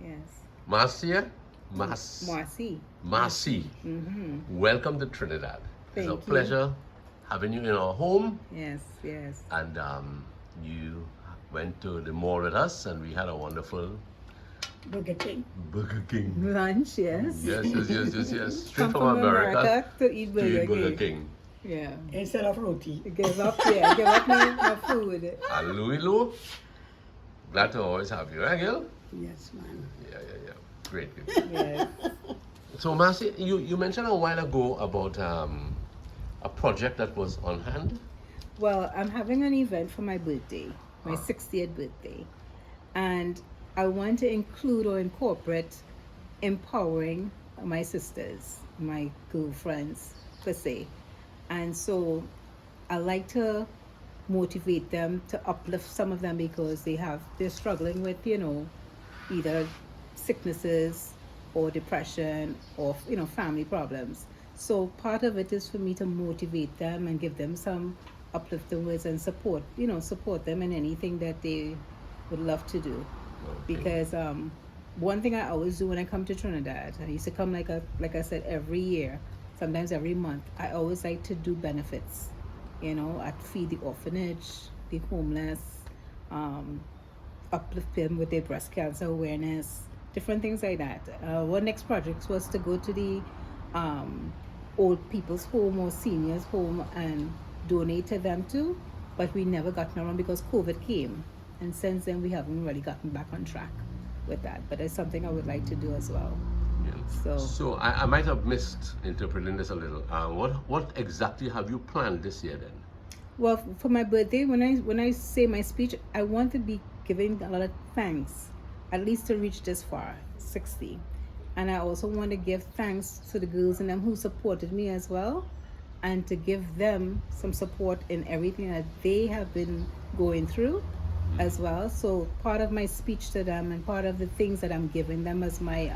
Yes. Marcia? Marcie. Marcie. Welcome to Trinidad. It's a Thank you. pleasure having you in our home. Yes, yes. And you went to the mall with us, and we had a wonderful Burger King. Burger King. Lunch, yes. Yes. Straight Come from America to eat to eat Burger Burger King. King. Yeah. Instead of roti. Give up my food. And Louis Lou, glad to always have you, eh, Gil? Yes, man. Yeah. Great. Yes. So, Marcie, you mentioned a while ago about a project that was on hand. Well, I'm having an event for my birthday, my 60th birthday. And I want to include or incorporate empowering my sisters, my girlfriends, per se. And so I like to motivate them, to uplift some of them because they're struggling with, either sicknesses or depression or, family problems. So part of it is for me to motivate them and give them some uplifting words and support them in anything that they would love to do. Okay. Because one thing I always do when I come to Trinidad, I used to come like I said every year, sometimes every month. I always like to do benefits. I'd feed the orphanage, the homeless, uplift them with their breast cancer awareness, different things like that. Our next project was to go to the old people's home or seniors home and donate to them too, but we never gotten around because COVID came, and since then we haven't really gotten back on track with that, but it's something I would like to do as well. Yeah. So I might have misinterpreted this a little. What exactly have you planned this year then? Well, for my birthday, when I say my speech, I want to be giving a lot of thanks, at least to reach this far, 60. And I also want to give thanks to the girls and them who supported me as well, and to give them some support in everything that they have been going through as well. So part of my speech to them and part of the things that I'm giving them as my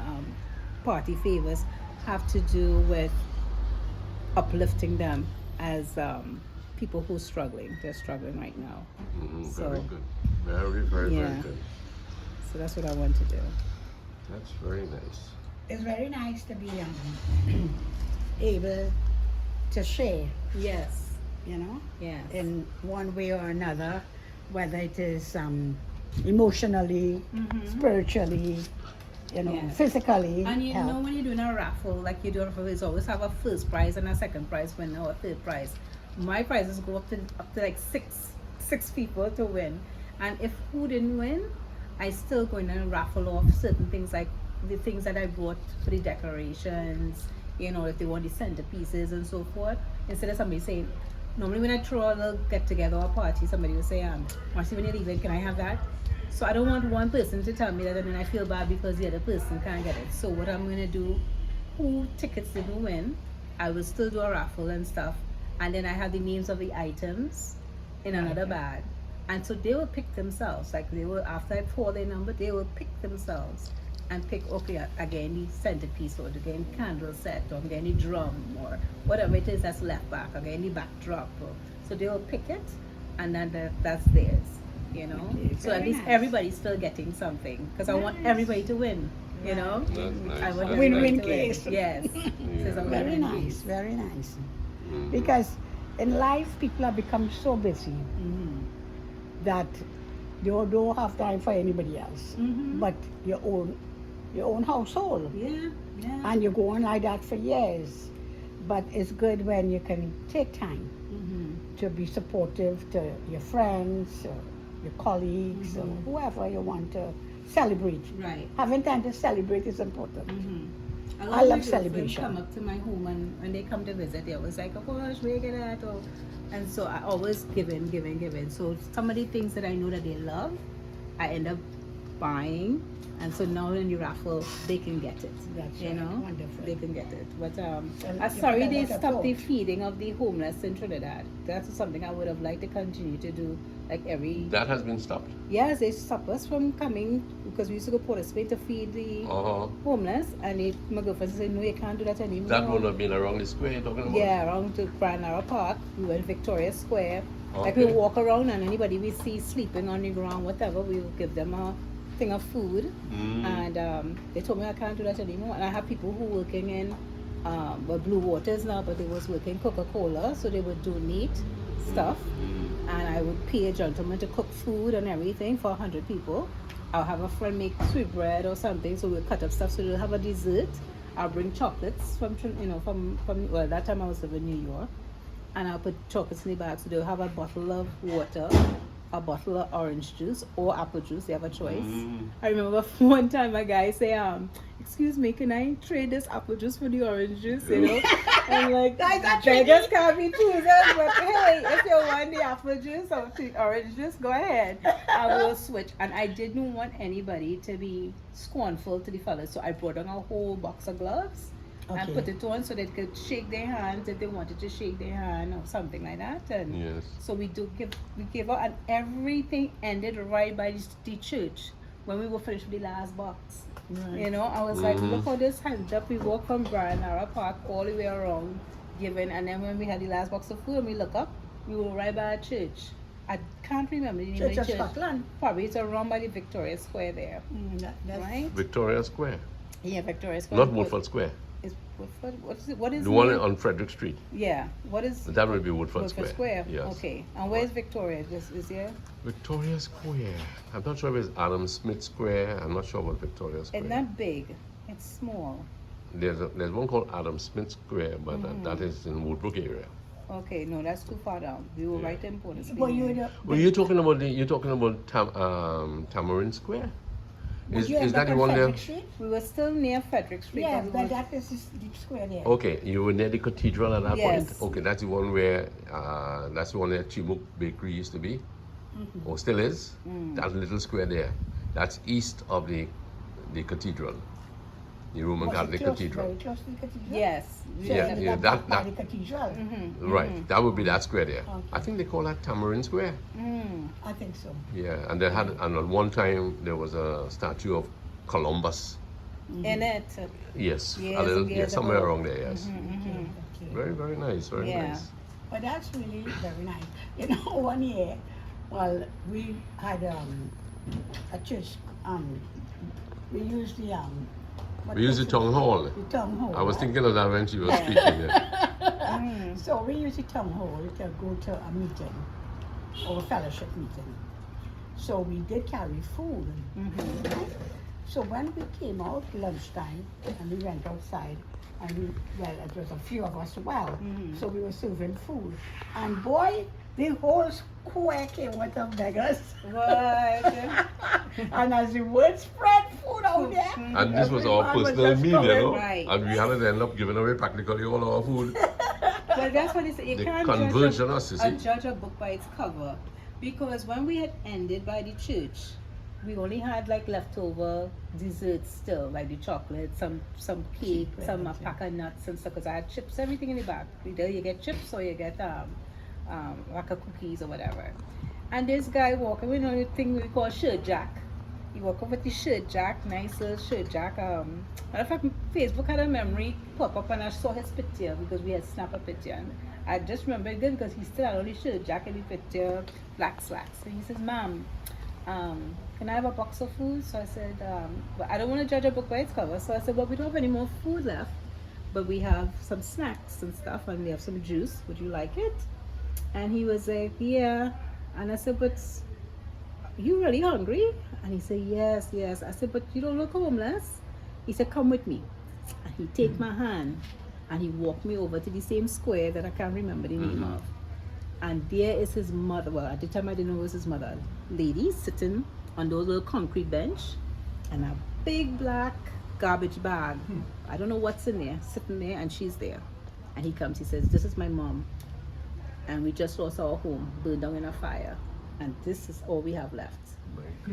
party favors have to do with uplifting them as people who are struggling. They're struggling right now. Very good. Very good. So that's what I want to do. That's very nice. It's very nice to be able to share, Yes. Yes. in one way or another, whether it is emotionally, spiritually, Yes. physically. And you help. know when you're doing a raffle, like you do a raffle, it's always have a first prize and a second prize winner or a third prize. My prizes go up to like six people to win. And if who didn't win, I still going to raffle off certain things like the things that I bought for the decorations, if they want the centerpieces and so forth. Instead of somebody saying, normally when I throw a little get together or party, somebody will say, Marcie, when you're leaving, can I have that? So I don't want one person to tell me that, and then I feel bad because the other person can't get it. So what I'm going to do, who tickets didn't win, I will still do a raffle and stuff. And then I have the names of the items in another bag. And so they will pick themselves. Like they will, after I pour their number, they will pick themselves and pick, okay, again, the centerpiece or again, candle set or again, the drum or whatever it is that's left back, again, the backdrop. So they will pick it and then that's theirs. Okay, So at very least nice. everybody's still getting something because I want everybody to win. That's nice. I want That's everybody Win-win to win. case. Yes. So it's a Very win-win nice, case. very nice. Because in life, people have become so busy that they don't have time for anybody else, but your own household. Yeah. And you go on like that for years. But it's good when you can take time to be supportive to your friends, or your colleagues, or whoever you want to celebrate. Right. Having time to celebrate is important. A I lot of love my girlfriends celebration. come up to my home and when they come to visit, they always like, oh gosh, where you get that? And so I always giving. So some of the things that I know that they love, I end up buying. And so now in the raffle, they can get it. That's you right. know, Wonderful. they can get it. But I'm you sorry put they that stopped the approach. feeding of the homeless in Trinidad. That's something I would have liked to continue to do, like every. That has been stopped. Yes, they stopped us from coming because we used to go Port of Spain to feed the homeless, and my girlfriend said, "No, you can't do that anymore." That would have been around the square you're talking about? Yeah, around to Branara Park. We went Victoria Square. Like we Okay. walk around and anybody we see sleeping on the ground, whatever, we will give them thing of food, and they told me I can't do that anymore. And I have people who working in well, Blue Waters now, but they was working Coca-Cola, so they would donate stuff, and I would pay a gentleman to cook food and everything for 100 people. I'll have a friend make sweetbread or something, so we'll cut up stuff so they'll have a dessert. I'll bring chocolates from well, that time I was living in New York, and I'll put chocolates in the bag, so they'll have a bottle of water, a bottle of orange juice or apple juice. They have a choice. I remember one time a guy say, excuse me, can I trade this apple juice for the orange juice? You know, I'm like, beggars can't be choosers, but hey, if you want the apple juice or the orange juice, go ahead. I will switch. And I didn't want anybody to be scornful to the fellas, so I brought on a whole box of gloves. Okay. And put it on so they could shake their hands if they wanted to shake their hand or something like that. And Yes. so we gave out, and everything ended right by the church when we were finished with the last box. Right. You know, I was like, look how this hands up. We walked from Brianara Park all the way around, giving, and then when we had the last box of food and we look up, we were right by a church. I can't remember the name of the Church of church. Scotland. Probably it's around by the Victoria Square there, That's right? Victoria Square, Yeah, Victoria Square. not Woodford Square. Is Woodford? What is it? What is The one name? on Frederick Street. Yeah. What is That would be Woodford Woodford Square. Square? Yes. Okay. And where's Victoria? Is here? Victoria Square. I'm not sure if it's Adam Smith Square. I'm not sure about Victoria Square. It's not big. It's small. There's one called Adam Smith Square, but that is in Woodbrook area. Okay. No, that's too far down. We were right in Port Well, Well, you're talking about Tamarind Square. Is that the one there? Street? We were still near Frederick Street. Yeah, we but were- that is the square there. Okay, you were near the cathedral at that Yes. point. Okay, that's the one where Chimuk Bakery used to be, or still is. That little square there. That's east of the cathedral, the Roman Was it Catholic close, Cathedral. very close to the cathedral? Yes. So Yeah, you yeah, got that- by that- the cathedral. Right, that would be that square there. Okay. I think they call that Tamarind Square. I think so. Yeah, and they had, and at one time there was a statue of Columbus. In it. Yes, Years a little, and yeah, years somewhere ago. around there. Yes, Okay. very very nice, very Yeah. nice. But that's really very nice. You know, one year, well, we had a church, we used the, what We use the was it? town hall. The town hall. I was right? thinking of that when she was speaking. Yeah. So we use the town hall to go to a meeting or a fellowship meeting. So we did carry food. Right? So when we came out lunchtime and we went outside, and it was a few of us so we were serving food. And boy, the whole square came with the beggars. What? And as the word spread, food out there. And this was our everyone personal just meal, you coming. know. Right. And we had to end up giving away practically all our food. But that's what it is. You They can't converged on us, you see. judge a book by its cover. Because when we had ended by the church, we only had like leftover desserts still, like the chocolate, some cake, Sweetbread, some yeah. pack of nuts and stuff. Because I had chips, everything in the bag. Either you get chips or you get like a cookies or whatever. And this guy walking, we know the thing we call shirt jack. He walked over with the shirt jack, nice little shirt jack. Matter of fact, Facebook had a memory pop up and I saw his picture because we had snapped a picture. And I just remember it good because he still had only shirt jack in the picture, black slacks. And he says, "Ma'am, can I have a box of food?" So I said, but I don't want to judge a book by its cover. So I said, well, we don't have any more food left, but we have some snacks and stuff, and we have some juice. Would you like it? And he was like, yeah. And I said, but you really hungry? And he said, yes, yes. I said, but you don't look homeless. He said, come with me. And he take my hand and he walked me over to the same square that I can't remember the name of. And there is his mother. Well, at the time I didn't know it was his mother. Lady sitting on those little concrete bench and a big black garbage bag. I don't know what's in there, sitting there, and she's there. And he comes, he says, this is my mom. And we just lost our home, burned down in a fire. And this is all we have left.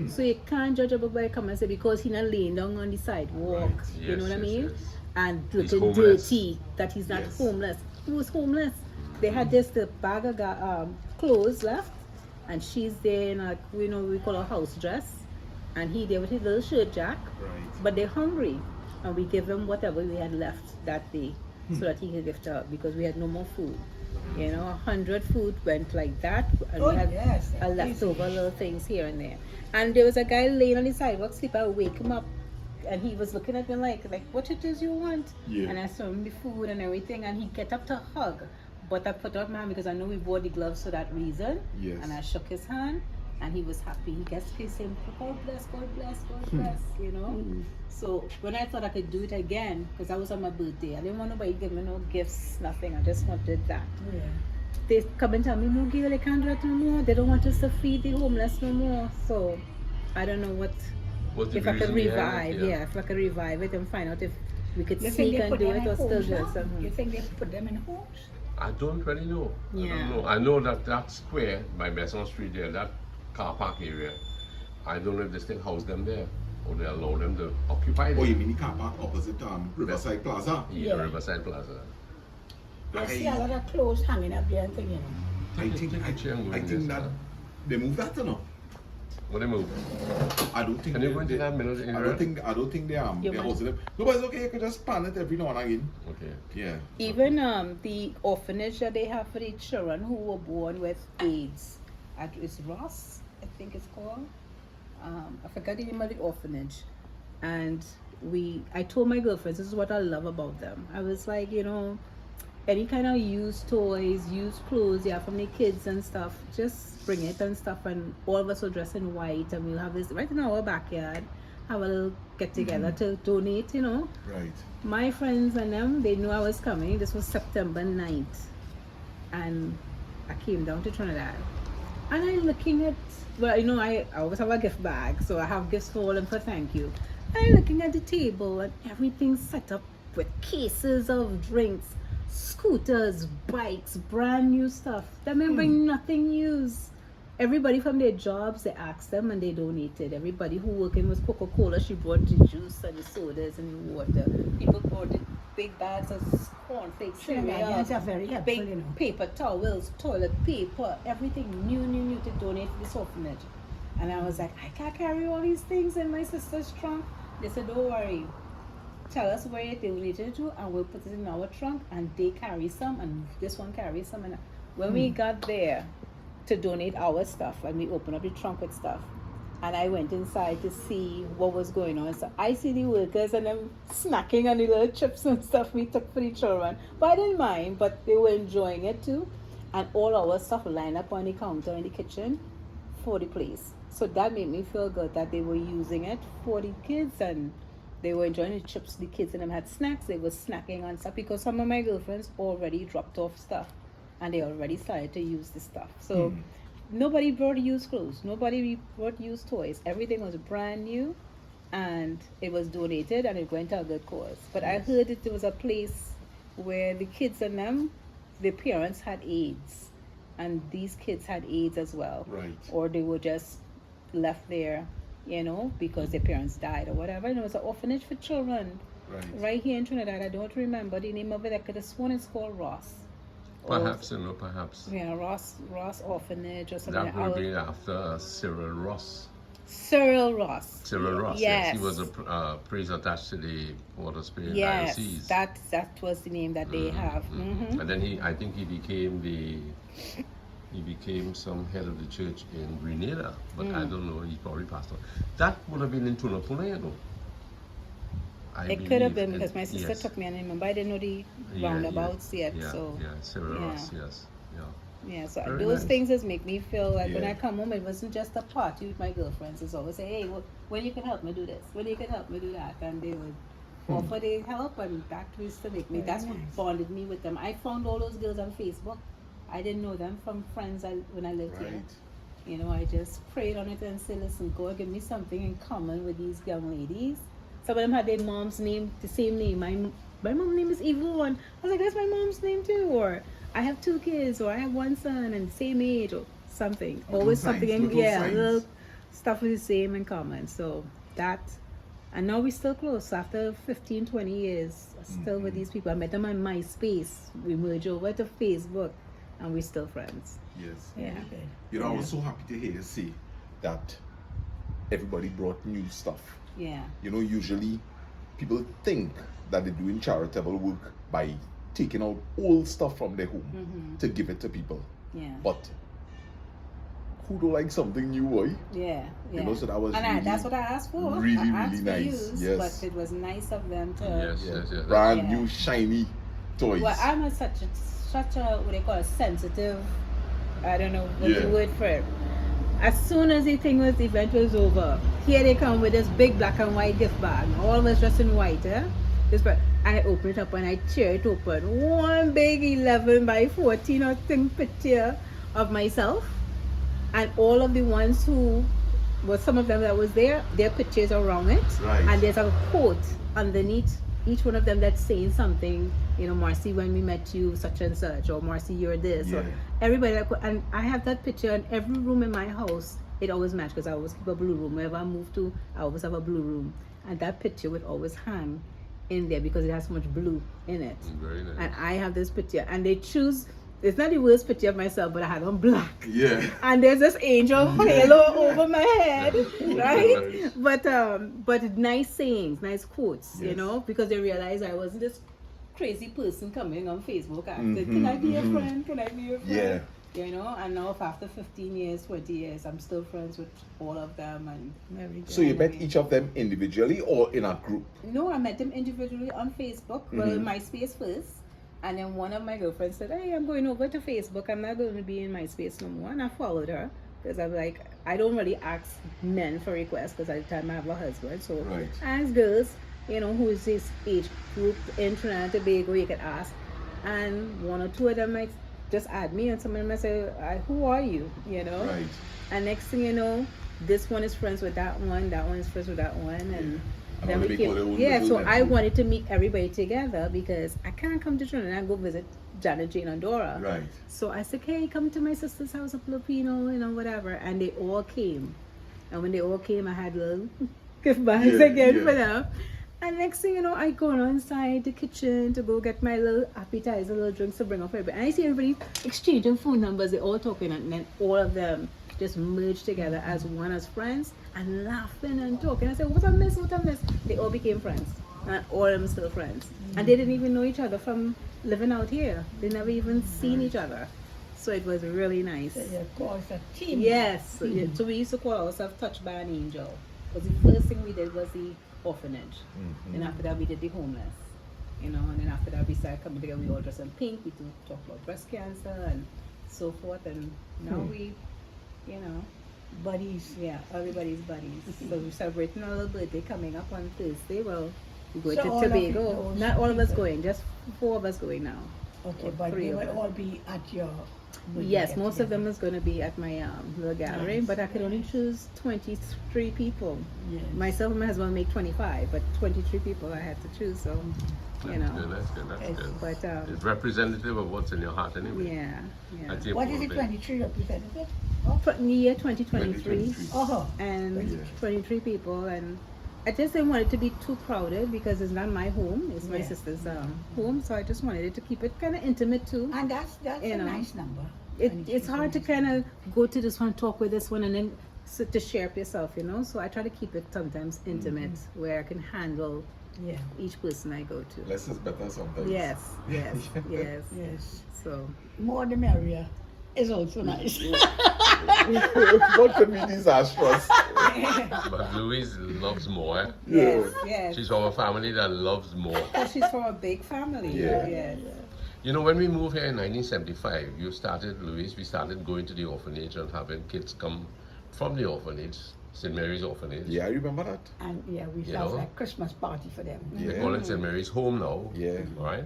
So you can't judge a book by a cover and say because he's not laying down on the sidewalk, Right. you know what I Yes, mean? yes. And He's looking homeless. dirty, that he's not Yes. homeless. He was homeless. They had just the bag of clothes left, and she's there in a, we call a house dress, and he there with his little shirt jack. Right. But they're hungry, and we give them whatever we had left that day. so that he could give to her because we had no more food. 100 food went like that, and Oh, we had yes, a leftover little things here and there. And there was a guy laying on the sidewalk sleep. I wake him up, and he was looking at me like what it is you want? Yeah. And I saw him the food and everything, and he get up to hug, but I put up my hand because I know we bought the gloves for that reason. Yes. And I shook his hand, and he was happy. He gets kissed him. God bless, God bless, God bless. So when I thought I could do it again, because that was on my birthday, I didn't want nobody to give me no gifts, nothing. I just wanted that. Yeah. They come and tell me, no, Gail, they can't do it no more. They don't want us to feed the homeless no more. So I don't know What's the if I could reason behind revive. it? Yeah, if I could revive it and find out if we could You think sneak they and put do them it in or still homes do it. now? So, You think they put them in homes? I don't really know. I Yeah. don't know. I know that square by Besson Street there, that car park area, I don't know if they still house them there or they allow them to occupy Oh, them. you mean the car park opposite Riverside Plaza? Yeah, Yeah. Riverside Plaza. You see a lot of clothes hanging up there and thing. I think that they moved that, What they move? I don't think Can you go into that middle area? I don't think You they're want- housing them. No, but it's okay. You can just pan it every now and again. Okay. Yeah. even the orphanage that they have for the children who were born with AIDS, it's Ross, I think it's called. I forgot the name of the orphanage, and I told my girlfriends this is what I love about them. I was like, any kind of used toys, used clothes, from the kids and stuff, just bring it and stuff, and all of us will dress in white, and we'll have this right in our backyard, have a little get together to donate, Right. My friends and them, they knew I was coming. This was September 9th, and I came down to Trinidad, and I'm looking at, I always have a gift bag, so I have gifts for all and for thank you. I'm looking at the table, and everything's set up with cases of drinks, scooters, bikes, brand new stuff. They may bring nothing used. Everybody from their jobs, they asked them and they donated. Everybody who working with Coca-Cola, she brought the juice and the sodas and the water. People brought the big bags of cornflakes, Trinidadians cereal, are very helpful, big paper towels, toilet paper, everything new to donate to this orphanage. And I was like, I can't carry all these things in my sister's trunk. They said, don't worry. Tell us where you donated to and we'll put it in our trunk, and they carry some and this one carries some. And when we got there to donate our stuff, and we opened up the trunk with stuff, and I went inside to see what was going on. So I see the workers and them snacking on the little chips and stuff we took for the children. But I didn't mind, but they were enjoying it too. And all our stuff lined up on the counter in the kitchen for the place. So that made me feel good that they were using it for the kids, and they were enjoying the chips. The kids and them had snacks. They were snacking on stuff because some of my girlfriends already dropped off stuff and they already started to use the stuff. So nobody brought used clothes. Nobody brought used toys. Everything was brand new, and it was donated and it went to a good cause. But I heard that there was a place where the kids and them, the parents had AIDS, and these kids had AIDS as well. Right. Or they were just left there, because their parents died or whatever. And it was an orphanage for children right here in Trinidad. I don't remember the name of it. I could have sworn it's called Ross. Perhaps. Yeah, Ross Orphanage or something. That would be after Cyril Ross. Cyril Ross. Cyril Ross, yes. He was a priest attached to the Port of Spain diocese. That was the name that they have. And then I think he became some head of the church in Grenada, but I don't know, he probably passed on. That would have been in Tunapuna, It could have been because my sister took me, and I remember I didn't know the roundabouts yet. Cyril Ross, yes. Yeah, so Very those nice. things just make me feel like when Yeah. I come home, it wasn't just a party with my girlfriends. It's always say, hey, when you can help me do this, when you can help me do that, and they would offer their help, and that used to make me. Very That's what nice. bonded me with them. I found all those girls on Facebook. I didn't know them from friends when I lived Right. here. I just prayed on it and said, listen, God, give me something in common with these young ladies. Some of them had their mom's name, the same name. My mom's name is Yvonne. I was like, that's my mom's name too. Or I have 2 kids, or I have 1 son and same age, or something. Always something, little stuff with the same in common. So that, and now we're still close. After 15, 20 years, still with these people. I met them on MySpace. We merged over to Facebook, and we're still friends. Yes. Yeah. I was so happy to hear you say that everybody brought new stuff. Yeah. Usually people think that they're doing charitable work by taking out old stuff from their home to give it to people. Yeah. But who don't like something new, boy? Yeah. You know, so that was and really, that's what I asked for. really, I asked really for nice. use, Yes. But it was nice of them to. Yes. Brand Yeah. new, shiny toys. Well, I'm such a what they call a sensitive. I don't know what's the Yeah. word for it. As soon as the event was over, here they come with this big black and white gift bag. All of us dressed in white, I open it up and I tear it open. One big 11 by 14 or thing picture of myself, and all of the ones who, well, some of them that was there, their pictures are around it, Right. and there's a quote underneath each one of them that's saying something. You know, Marcie, when we met you, such and such, or Marcie, you're this, or Yeah. everybody. And I have that picture in every room in my house. It always matches because I always keep a blue room. Wherever I move to, I always have a blue room, and that picture would always hang in there because it has so much blue in it. Very nice. And I have this picture, and they choose. It's not the worst picture of myself, but I had on black. Yeah. And there's this angel halo over my head, right? But nice sayings, nice quotes, you Yes. know, because they realized I wasn't this crazy person coming on Facebook asking, can I be your friend? Can I be your friend? Yeah. You know, and now if after 15 years, 20 years, I'm still friends with all of them and everything. So you met each of them individually or in a group? No, I met them individually on Facebook. Well, MySpace first. And then one of my girlfriends said, hey, I'm going over to Facebook. I'm not going to be in MySpace no more. And I followed her because I'm like, I don't really ask men for requests because at the time I have a husband. So Right. I ask girls, you know, who is this age group in Trinidad and Tobago, you can ask. And one or two of them might just add me, and some of them might say, who are you? You know? Right. And next thing you know, this one is friends with that one is friends with that one, and And then all we they came. call their own Yeah, little so I network. wanted to meet everybody together because I can't come to Trinidad and go visit Janet, Jane, and Dora. Right. So I said, hey, come to my sister's house of Filipino, you know, whatever. And they all came. And when they all came, I had little gift bags Yeah, again yeah. for them. And next thing you know, I go inside the kitchen to go get my little appetizer, little drinks to bring up for everybody. And I see everybody exchanging phone numbers. They're all talking, and then all of them just merged together as one, as friends, and laughing and talking. I said, what I miss, what I miss. They all became friends. And all of them still friends. And they didn't even know each other from living out here. They never even seen each other. So it was really nice. So you call it a team. Yes. So we used to call ourselves Touched by an Angel. Because the first thing we did was the orphanage. And after that we did the homeless. You know, and then after that we started coming together. We all dressed in pink. We talk about breast cancer and so forth. And now we, you know, Buddies. yeah, everybody's buddies. So we're celebrating our little birthday coming up on Thursday. Well, we're going So all to of Tobago. those Not all of us people. going, just 4 of us going now. Okay, Or but 3 they of will us. all be at your. Yes, most of them is going to be at my little gathering, Nice. but I could only choose 23 people. Yes. Myself and my husband make 25, but 23 people I had to choose, so, you know. That's good. Yes. That's good. But, It's representative of what's in your heart anyway. yeah. That's the What is it, important thing. 23 representative? For the year 2023, 2023. Oh, and Yeah. 23 people, and I just didn't want it to be too crowded because it's not my home, it's my Yeah. sister's home, so I just wanted it to keep it kind of intimate too. and that's You a know. nice number. It's hard to kind of go to this one, talk with this one, and then sit to share up yourself, you know. So I try to keep it sometimes intimate, where I can handle Yeah. each person I go to. Less is better sometimes. Yes, yes, yes. Yes. So More the merrier is also nice. What could be disastrous? But Louise loves more. Eh? yes, yes. She's from a family that loves more. Because she's from a big family. Yeah. Yes. You know, when we moved here in 1975, we started going to the orphanage and having kids come from the orphanage, St. Mary's Orphanage. Yeah, I remember that. And yeah, we You have know? like Christmas party for them. They Yeah. call it St. Mary's Home now. Yeah. Right?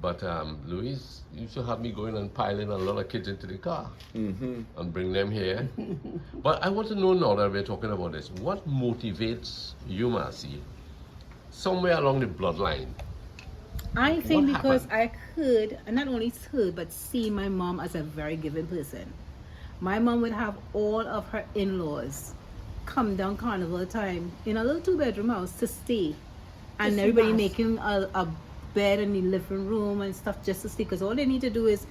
But Louise used to have me going and piling a lot of kids into the car and bring them here. But I want to know now that we're talking about this, what motivates you, Marcie, somewhere along the bloodline? I think What because happened? I heard, and not only heard, but see my mom as a very giving person. My mom would have all of her in-laws come down carnival time in a little 2-bedroom house to stay. And Just everybody mass. making a bed in the living room and stuff just to sleep. Because all they need to do is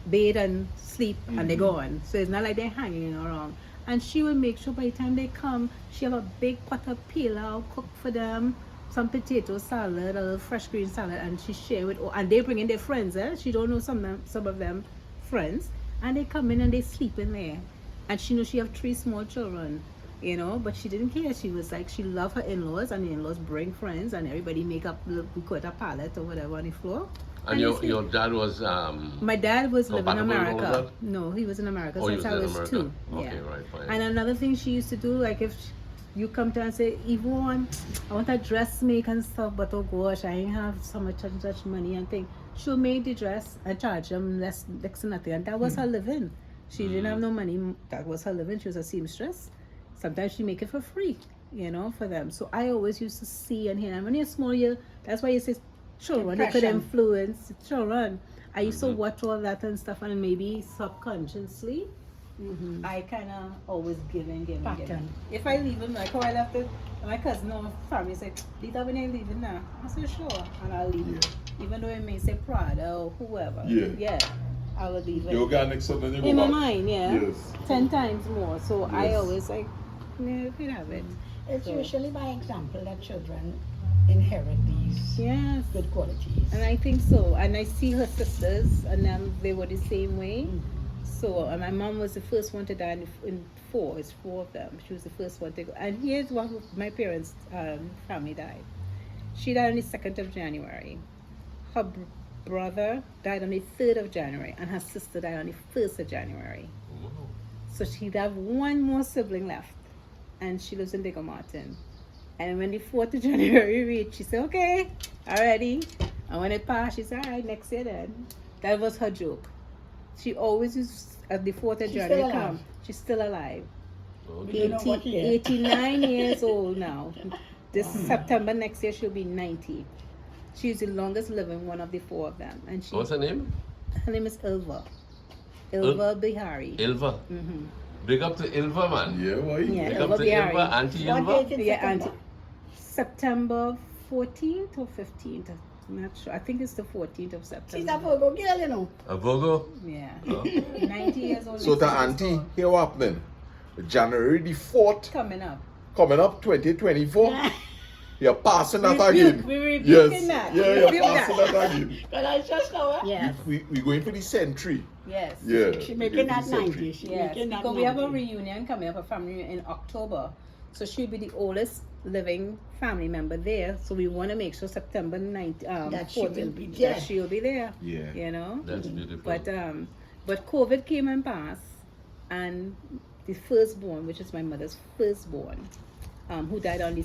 bathe and sleep and they're gone. So it's not like they're hanging around. And she would make sure by the time they come, she have a big pot of pilau cooked for them some potato salad, a little fresh green salad, and she share with all, and they bring in their friends. She don't know some of them friends, and they come in and they sleep in there. And she knows she have 3 small children, you know, but she didn't care. She was like, she loved her in-laws, and the in-laws bring friends, and everybody make up, we call it a pallet or whatever on the floor. And your dad was my dad was living in compatible with all of America. that? No, he was in America Oh, he since was I in was America. 2. Okay, Yeah. right, fine. And another thing she used to do, like if you come to her and say, Yvonne, I want a dress make and stuff, but oh gosh, I ain't have so much and such money and thing. She'll make the dress and charge them less next to nothing. And that was her living. She didn't have no money. That was her living. She was a seamstress. Sometimes she make it for free, you know, for them. So I always used to see and hear. And when you're small, that's why you say children, they could Impression. influence children. I used to watch all that and stuff, and maybe subconsciously, I kind of always giving. Pattern. If I leave him, like how I left it, my cousin or family say, Lita, when I leaving now? I say, sure, and I'll leave. Yeah. Even though it may say Prada or whoever. Yeah. I will leave it. You got next up, then you go In my back. mind, yeah. Yes. 10 times more. So I Yes. always like, yeah, you can have it. It's So- usually by example that children inherit these Yes. good qualities. And I think so. And I see her sisters, and they were the same way. So my mom was the first one to die in 4. It's 4 of them. She was the first one to go. And here's what my parents' family died. She died on the 2nd of January. Her brother died on the 3rd of January, and her sister died on the 1st of January. Wow. So she'd have one more sibling left, and she lives in Digger Martin. And when the 4th of January reached, she said, okay, already. And when it passed, she said, all right, next year then. That was her joke. She always used, at the 4th of She's January still alive. come, she's still alive. Do you know what year? 89 years old now. This September next year, she'll be 90. She's the longest living one of the 4 of them. And What's her name? her name is Ilva. Ilva Bihari. Ilva. Mm-hmm. Big up to Ilva, man. Yeah, why? Yeah. Big Ilva up to Bihari. Ilva, Auntie What Ilva. date in Yeah, September? and September 14th or 15th. I'm not sure. I think it's the 14th of September. She's a Virgo girl, you know. A Virgo. Yeah. Oh. 90 years old. So next the year, auntie, so here what happening? January the 4th, coming up. coming up 2024. You're passing that We again. rebuking that. Yeah, We you're rebuke passing that again. But I just know her. Yes. We going for the century. Yes. Yeah. She we making going that for the 90. century. She Yes. making that Because we have a 90. reunion coming up, a family reunion in October. So she'll be the oldest living family member there. So we want to make sure September 9th, That she 14th, will be there. that she'll be there. Yeah. You know? That's beautiful. But COVID came and passed, and the firstborn, which is my mother's firstborn, who died on the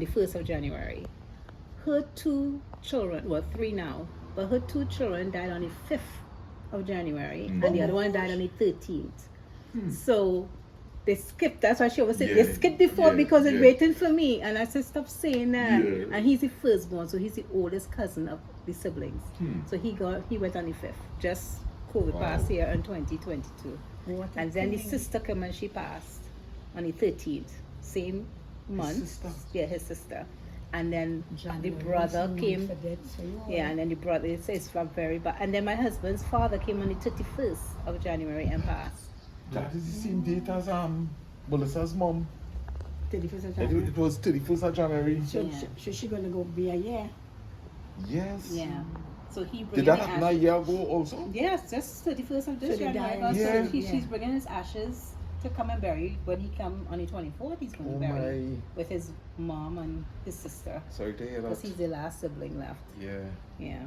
1st of January. Her 2 children, well 3 now, but her 2 children died on the 5th of January, and the other one died on the 13th. So they skipped. That's why she always said Yeah, they skipped before yeah, because it's yeah. waiting for me. And I said stop saying that. Yeah. And he's the firstborn, so he's the oldest cousin of the siblings. So he went on the 5th. Just COVID Wow. passed here in 2022. What a And then the thing. sister came and she passed on the 13th, same month. sister? Yeah, his sister. And then January the brother was came. for that, so you know. Yeah, and then the brother, it says from very bad. And then my husband's father came on the 31st of January and passed. That is the same date as Melissa's mom. 31st of It, January. it was 31st of January. So, Yeah. so she gonna go be a year. Yes. Yeah. So he Did bringing that the happen a ashes. year ago also? Yes, just 31st of this So they January. died. So Yeah. she's bringing his ashes to come and bury. When he come on the 24th, he's going to Oh bury my. with his mom and his sister. Sorry to hear Because that. he's the last sibling left. Yeah. Yeah.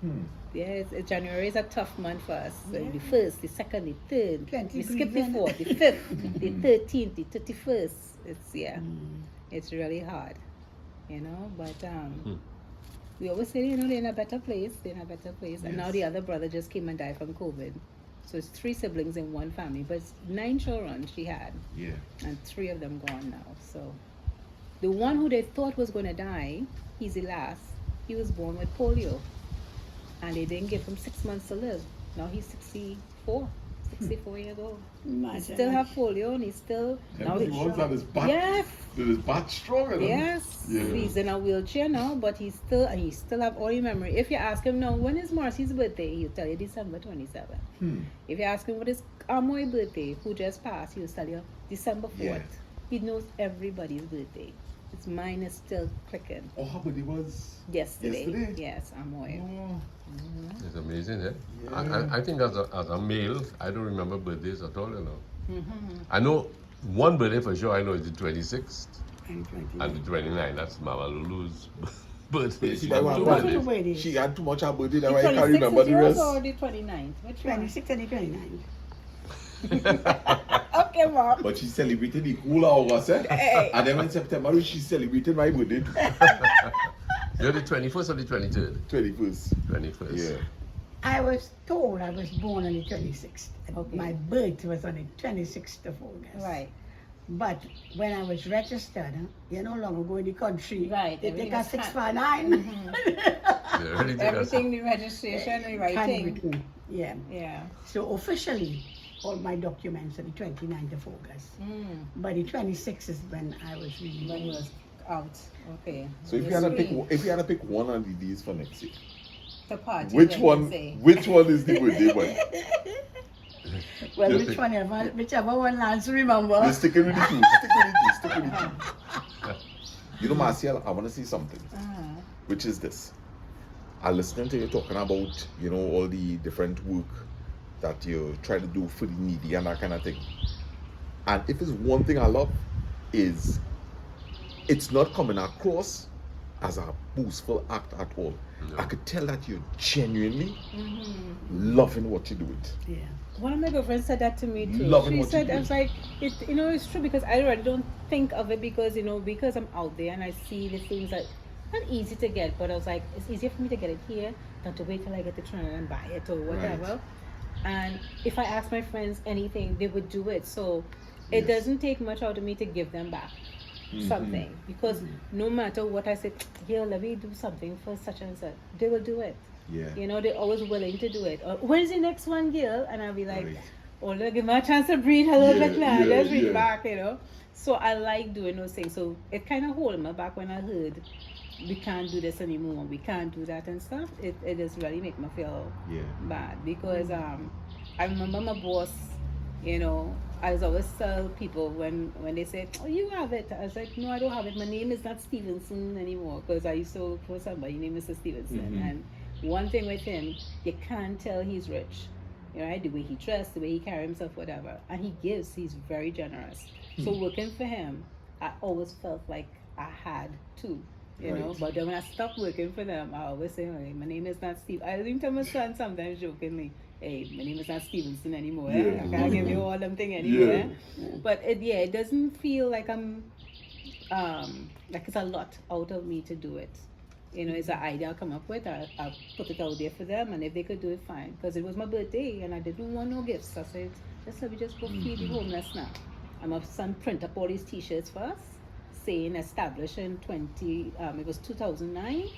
Hmm. Yeah, January is a tough month for us. So Yeah. the 1st, the 2nd, the 3rd. Plenty We skip the grieving. 4th, the 5th, the 13th, the 31st. It's, yeah, it's really hard, you know. But we always say, you know, they're in a better place. They're in a better place. And now Yes. the other brother just came and died from COVID. So it's 3 siblings in one family. But it's 9 children she had. Yeah. And 3 of them gone now. So the one who they thought was going to die, he's the last. He was born with polio. And they didn't give him 6 months to live. Now he's 64 years old. He Imagine still that. have polio and he's still... Now he was that his back. Yes. That his back stronger. than- Yes, Yeah. he's in a wheelchair now, but he still have all the memory. If you ask him now, when is Marcie's birthday, he'll tell you December 27th. If you ask him what is Amoy's birthday, who just passed, he'll tell you December 4th. Yeah. He knows everybody's birthday. Mine is still clicking. Oh, her birthday was Yesterday. yesterday? Yes, I'm aware. Oh, It's amazing, eh? Yeah. I think as a male, I don't remember birthdays at all, you know. Mm-hmm. I know one birthday for sure. I know it's the 26th And 29. and the 29th. That's Mama Lulu's birthday. See, She that had one- two What birthdays. two birthdays? she had too much her birthday, The that's why I can't 26th remember is the yours rest. or the 29th? Which one? 26 and the 29. Okay, Mom. But she celebrated the whole August, eh? Hey. And then in September, she celebrated my birthday too. You're the 21st or the 23rd? 21st. 21st. Yeah. I was told I was born on the 26th. Okay. My birth was on the 26th of August. Right. But when I was registered, you no longer go in the country. Right, They take everything a was 649. They already did us- Everything, the registration, the writing. Handwritten. Yeah. Yeah. So officially, all my documents are the 29th of August. Mm. But the 26th is when I was really When it born. was out. Okay. So if The you had to pick, screen, if you had to pick one of the days for next year, the party, which then one? you say. Which one is the birthday one? Well, You which pick- whichever one lands, remember. You're sticking with the two. Stick with the two. Stick with the two. You know, Marcia, I want to say something, Uh-huh. which is this. I listening to you talking about, you know, all the different work that you try to do for the needy and that kind of thing. And if it's one thing I love, is it's not coming across as a boastful act at all. No. I could tell that you're genuinely Mm-hmm. loving what you do it. Yeah. One of my girlfriends said that to me too. Loving She what you said, do. I was like, it's true because I really don't think of it because, because I'm out there and I see the things that not easy to get, but I was like, it's easier for me to get it here than to wait till I get to Trinidad and buy it or whatever. Right. And if I ask my friends anything, they would do it. So it Yes. doesn't take much out of me to give them back Mhm. something because no matter what I say, here, let me do something for such and such, they will do it. Yeah. They're always willing to do it. Or, when's the next one, girl? And I'll be like, Right. oh, look, give me a chance to breathe a little Yeah, bit now. yeah, Let's read yeah. back. So I like doing those things. So it kind of hold me back when I heard we can't do this anymore, we can't do that and stuff. It just really make me feel Yeah. bad because I remember my boss, I was always tell people when they say, oh, you have it. I was like, no, I don't have it. My name is not Stevenson anymore because I used to work for somebody named Mr. Stevenson. Mhm. And one thing with him, you can't tell he's rich. Right? The way he dressed, the way he carry himself, whatever. And he gives, he's very generous. So working for him, I always felt like I had to. Right. But then when I stopped working for them, I always say, hey, my name is not Steve. I even tell my son sometimes jokingly, hey, my name is not Stevenson anymore. Eh? Yeah. I can't give you all them thing anymore. Yeah. Eh? But it doesn't feel like I'm, like it's a lot out of me to do it. It's an idea I'll come up with. I'll put it out there for them, and if they could do it, fine. Because it was my birthday, and I didn't want no gifts. I said, let me just go feed the homeless now. And my son print up all these T-shirts for us, saying established in it was 2009.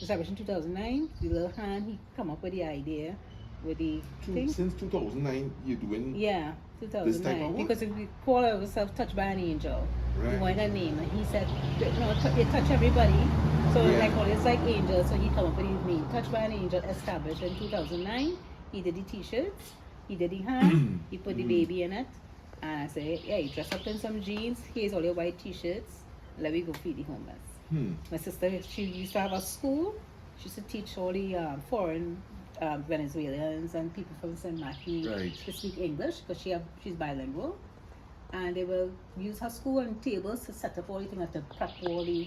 Established in 2009. The little hand, he come up with the idea, with the thing. Since 2009, you're doing. Yeah, This type 2009. of work? Because if we call ourselves Touched by an Angel, we Right. want a name, and he said, no, you touch everybody. So Yeah. like all it's like angels. So he come up with his name, Touched by an Angel, established in 2009. He did the T-shirts, he did the hand, he put the baby in it, and I said, yeah, you dress up in some jeans. Here's all your white T-shirts. Let me go feed the homeless. My sister, she used to have a school. She used to teach all the foreign Venezuelans and people from St. Matthew Right. to speak English because she's bilingual. And they will use her school and tables to set up all the things, to prep all the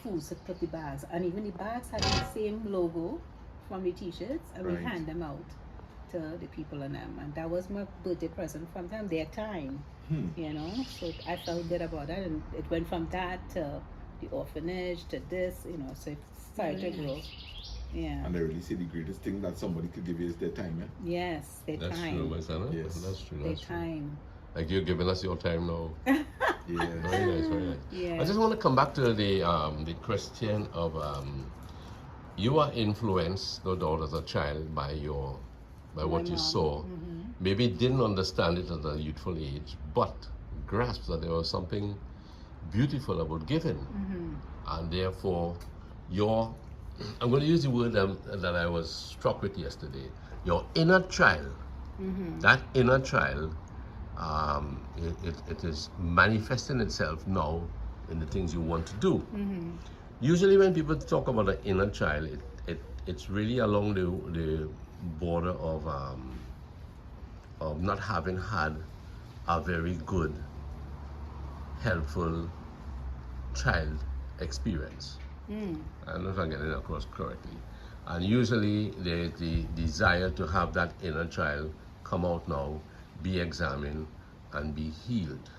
foods to put the bags. And even the bags had the same logo from the T-shirts, and we Right. hand them out to the people in them. And that was my birthday present from them, their time. So I felt good about that, and it went from that to the orphanage to this, so it started to grow. Yeah. And I really say the greatest thing that somebody could give you is their time, eh? Yes, their That's time. true, my son. Huh? Yes. That's true. Their That's true. time. Like you're giving us your time now. Yeah. Very nice, very nice. Yeah. I just want to come back to the question of you are influenced, no doubt, as a child by what you mom. saw. Maybe didn't understand it at a youthful age, but grasped that there was something beautiful about giving, and therefore I'm going to use the word that I was struck with yesterday. Your inner child, that inner child, it is manifesting itself now in the things you want to do. Usually when people talk about the inner child, it's really along the border of not having had a very good, helpful child experience. I don't know if I'm getting it across correctly. And usually there's the desire to have that inner child come out now, be examined, and be healed.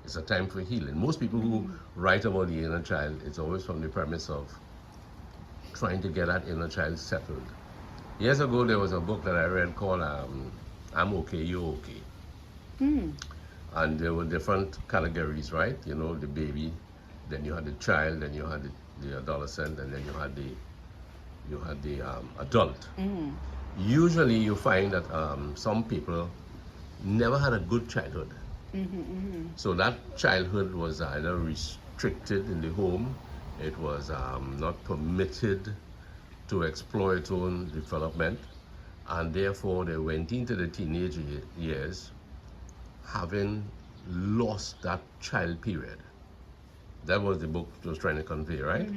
It's a time for healing. Most people who write about the inner child, it's always from the premise of trying to get that inner child settled. Years ago, there was a book that I read called I'm Okay, You're Okay. And there were different categories, right? You know, the baby, then you had the child, then you had the adolescent, and then you had the adult. Usually you find that some people never had a good childhood. So that childhood was either restricted in the home, it was not permitted to explore its own development, and therefore they went into the teenage years having lost that child period. That was the book was trying to convey, right?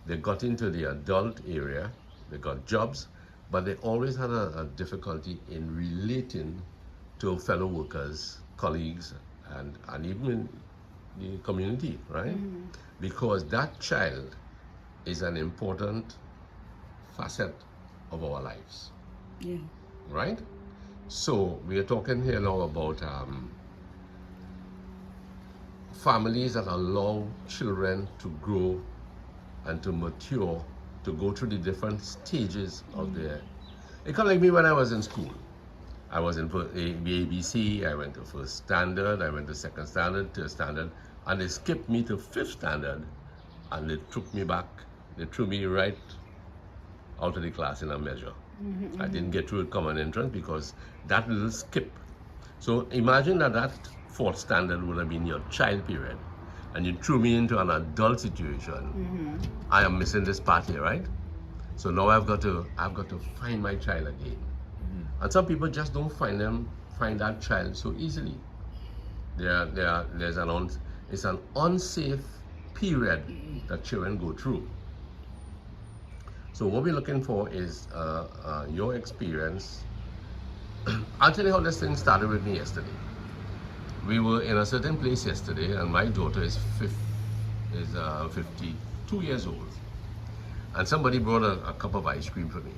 They got into the adult area, they got jobs, but they always had a difficulty in relating to fellow workers, colleagues, and even in the community, right? Because that child is an important facet of our lives, Yeah. right? So we are talking here now about families that allow children to grow and to mature, to go through the different stages of their. It kind of like me when I was in school. I was in ABC, I went to first standard, I went to second standard, third standard, and they skipped me to fifth standard, and they took me back, they threw me right out of the class in a measure. I didn't get through common entrance because that little skip. So imagine that fourth standard would have been your child period, and you threw me into an adult situation. I am missing this part here, right? So now I've got to find my child again. And some people just don't find that child so easily. It's an unsafe period that children go through. So what we're looking for is your experience. I'll tell you how this thing started with me yesterday. We were in a certain place yesterday, and my daughter is 52 years old. And somebody brought a cup of ice cream for me.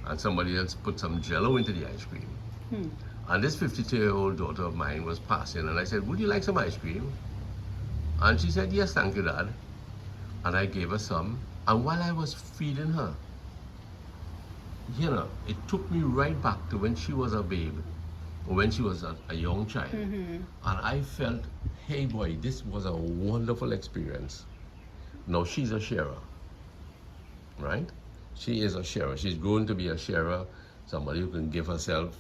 And somebody else put some jello into the ice cream. And this 52-year-old daughter of mine was passing, and I said, would you like some ice cream? And she said, yes, thank you, Dad. And I gave her some. And while I was feeding her, you know, it took me right back to when she was a babe, or when she was a young child. And I felt, hey boy, this was a wonderful experience. Now she's a sharer, right? She is a sharer. She's grown to be a sharer, somebody who can give herself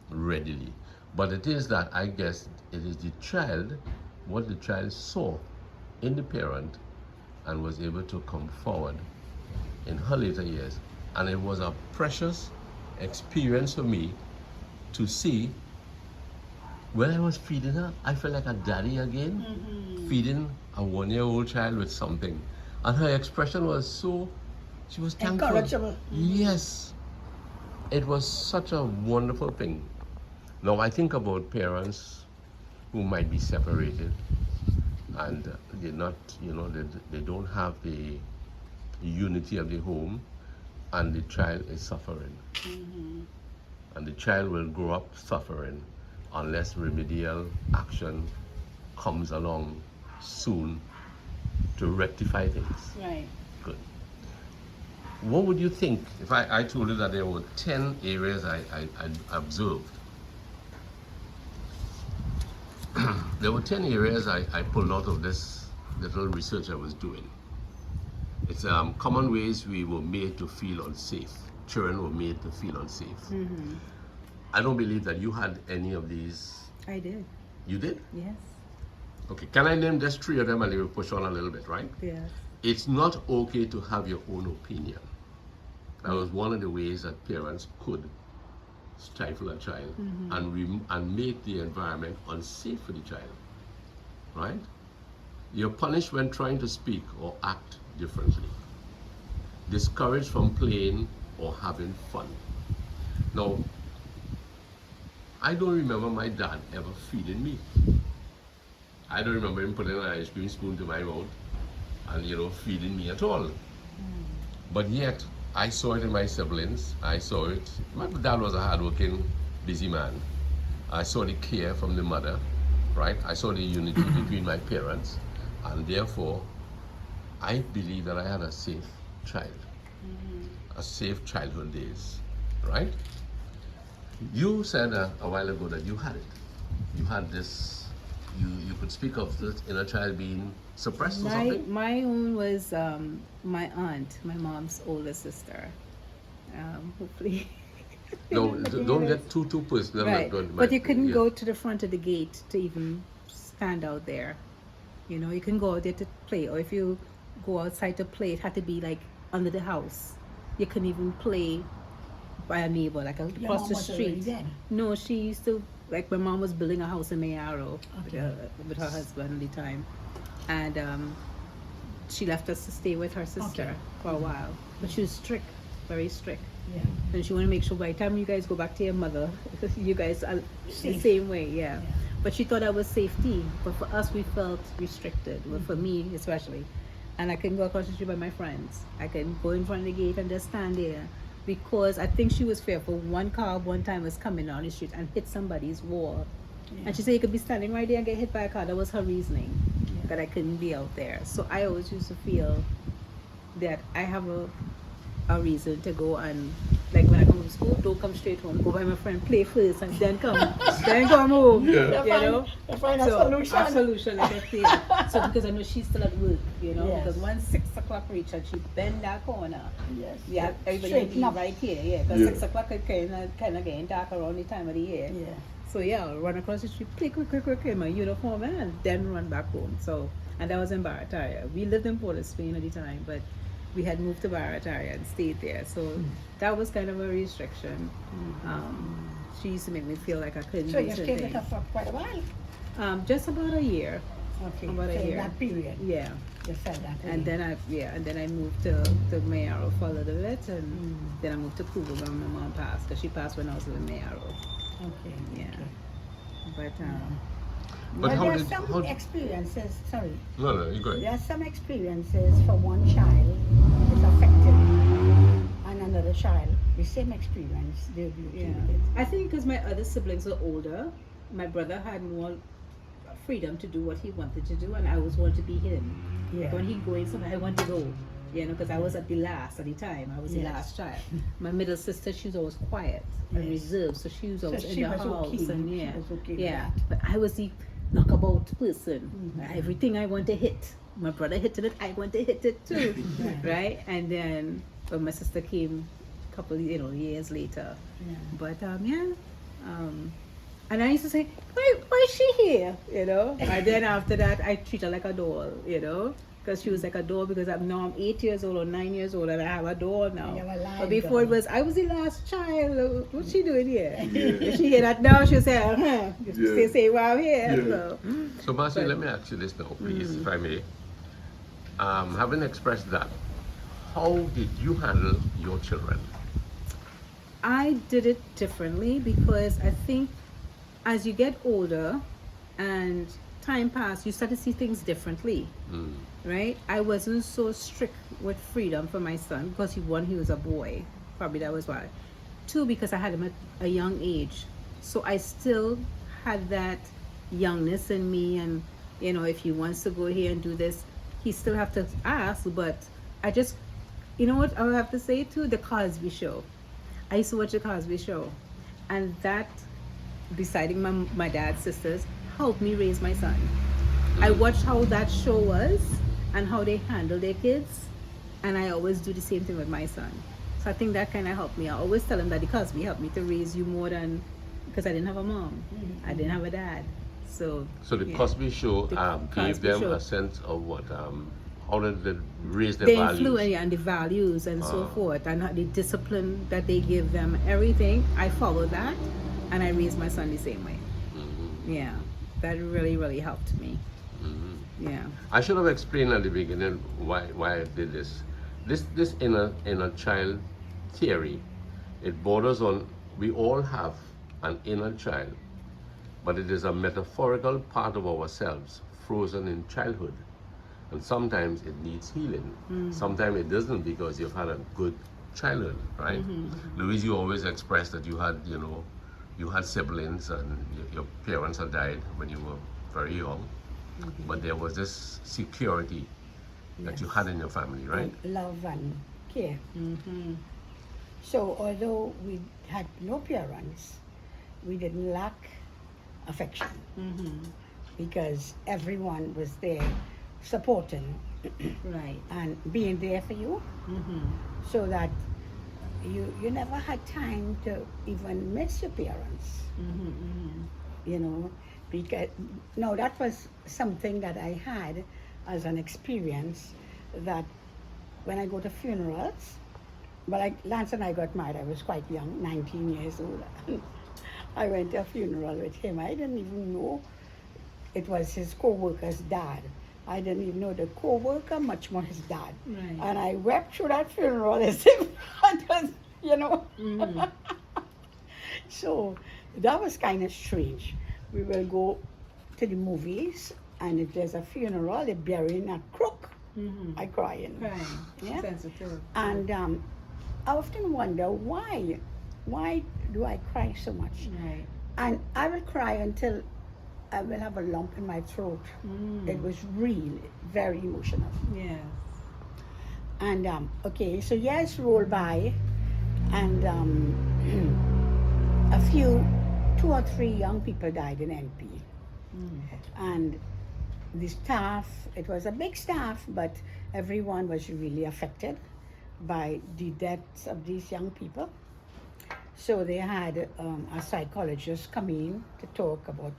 readily. But it is that, I guess, it is the child, what the child saw in the parent and was able to come forward in her later years. And it was a precious experience for me to see when I was feeding her, I felt like a daddy again, feeding a 1-year-old child with something. And her expression was so, she was thankful. Encourageable. Yes. It was such a wonderful thing. Now I think about parents who might be separated and they're not, you know, they don't have the unity of the home, and the child is suffering. And the child will grow up suffering unless remedial action comes along soon to rectify things. Right. Good. What would you think if I told you that there were 10 areas I observed? There were 10 areas I pulled out of this little research I was doing. It's common ways we were made to feel unsafe. Children were made to feel unsafe. I don't believe that you had any of these. I did. You did? Yes. Okay, can I name just 3 of them and they will push on a little bit, right? Yes. It's not okay to have your own opinion. That was one of the ways that parents could stifle a child and make the environment unsafe for the child, right? You're punished when trying to speak or act differently. Discouraged from playing or having fun. Now, I don't remember my dad ever feeding me. I don't remember him putting an ice cream spoon to my mouth and, feeding me at all. But yet, I saw it in my siblings. I saw it. My dad was a hardworking, busy man. I saw the care from the mother, right? I saw the unity between my parents. And therefore, I believe that I had a safe child. A safe childhood days, right? You said a while ago that you had it. You had this, you could speak of this inner child being suppressed or something? My own was my aunt, my mom's older sister. Hopefully. No, don't get too personal. Right. But you couldn't go to the front of the gate to even stand out there. You can go out there to play, or if you go outside to play, it had to be like under the house. You couldn't even play by a neighbor, like across the street. No, she used to, like, my mom was building a house in Mayaro with her husband at the time, and she left us to stay with her sister for a while. But she was strict, very strict. Yeah. And she wanted to make sure by the time you guys go back to your mother, you guys are the same way, yeah. But she thought that was safety. But for us, we felt restricted. Well, for me, especially. And I couldn't go across the street by my friends. I can go in front of the gate and just stand there. Because I think she was fearful. One car one time was coming down the street and hit somebody's wall. Yeah. And she said you could be standing right there and get hit by a car. That was her reasoning. Yeah. That I couldn't be out there. So I always used to feel that I have a reason to go, and like when I come from school, don't come straight home. Go by my friend, play first, and then come home. Yeah. Find a solution. A solution, like I say. So because I know she's still at work, because once 6 o'clock reach and she bend that corner, yeah, everybody be right here, because 6 o'clock it kind of getting dark around the time of the year. Yeah. So I'll run across the street, play quick in my uniform, and then run back home. So, and that was in Barataria. We lived in Port of Spain at the time, but we had moved to Barataria and stayed there. So that was kind of a restriction. She used to make me feel like I couldn't do certain things. So you stayed with her for quite a while? Just about a year. Okay. About a year. That period. Yeah. You said that. And then I moved to Mayaro for a little bit, and then I moved to Cuba when my mom passed, because she passed when I was in Mayaro. Okay. Yeah. Okay. But there are some experiences, sorry. No, you go ahead. There are some experiences for one child is affected, and another child, the same experience, they'll be okay with it. I think because my other siblings were older, my brother had more freedom to do what he wanted to do, and I always wanted to be him. Yeah. When he'd go in somewhere, I want to go, because I was at the time. I was the last child. My middle sister, she was always quiet and reserved, so she was always in the house. And but I was the knockabout person. Everything I want to hit. My brother hit it, I want to hit it too. Right? And then when my sister came a couple years later. Yeah. But and I used to say, why is she here? And then after that I treat her like a doll, because she was like a doll, because I'm 8 years old or 9 years old, and I have a doll now. But before it was, I was the last child. What's she doing here? If she hear that now, she'll say, say, wow, here. So Marcie, let me ask you this now, please, if I may. Having expressed that, how did you handle your children? I did it differently, because I think as you get older and time passed, you start to see things differently. Right? I wasn't so strict with freedom for my son, because he was a boy. Probably that was why. 2, because I had him at a young age. So I still had that youngness in me, and if he wants to go here and do this, he still have to ask. But I just, what I would have to say too, the Cosby Show. I used to watch the Cosby Show, and that, deciding my dad's sisters, helped me raise my son. I watched how that show was and how they handle their kids, and I always do the same thing with my son. So I think that kind of helped me. I always tell him that the Cosby helped me to raise you more than, because I didn't have a mom. I didn't have a dad. So the Cosby Show gave them a sense of what, how did they raise their values? The influence and the values and so forth, and the discipline that they give them, everything. I followed that, and I raised my son the same way. Yeah, that really, really helped me. Yeah. I should have explained at the beginning why I did this. This inner child theory, it borders on, we all have an inner child, but it is a metaphorical part of ourselves frozen in childhood. And sometimes it needs healing. Sometimes it doesn't because you've had a good childhood, right? Louise, you always expressed that you had, you had siblings and your parents had died when you were very young. But there was this security that you had in your family, right? And love and care. So although we had no parents, we didn't lack affection because everyone was there supporting Right. and being there for you, so that you never had time to even miss your parents. You know, because no, that was something that I had as an experience, that when I go to funerals, Lance and I got married, I was quite young, 19 years old. I went to a funeral with him. I didn't even know it was his co-worker's dad. I didn't even know the co-worker, much more his dad. Right. And I wept through that funeral as if it was, So that was kind of strange. We will go to the movies, and if there's a funeral, they're burying a crook. I crying. Right. Yeah. Sensitive. And I often wonder why do I cry so much? Right. And I will cry until I will have a lump in my throat. It was real, very emotional. Yes. And okay, so years roll by, and two or three young people died in NP. And the staff, it was a big staff, but everyone was really affected by the deaths of these young people. So they had a psychologist come in to talk about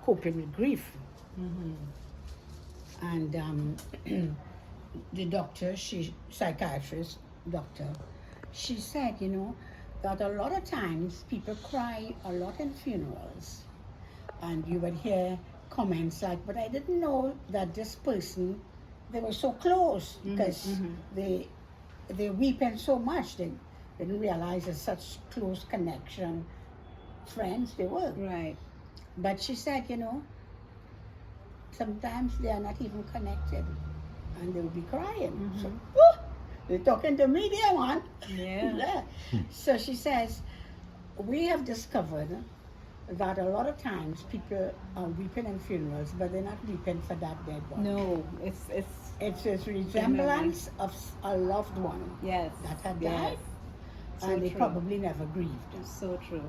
coping with grief. And the doctor, psychiatrist doctor, she said, that a lot of times people cry a lot in funerals. And you would hear comments like, but I didn't know that this person, they were so close, because they weeping so much. They didn't realize it's such close connection. Friends they were. Right. But she said, sometimes they are not even connected, and they will be crying. So, they're talking to me, dear one. Yeah. So she says, we have discovered that a lot of times people are weeping in funerals, but they're not weeping for that dead one. No, it's It's a resemblance of a loved one yes. that had Yes. died, So and they true. probably never grieved. So true.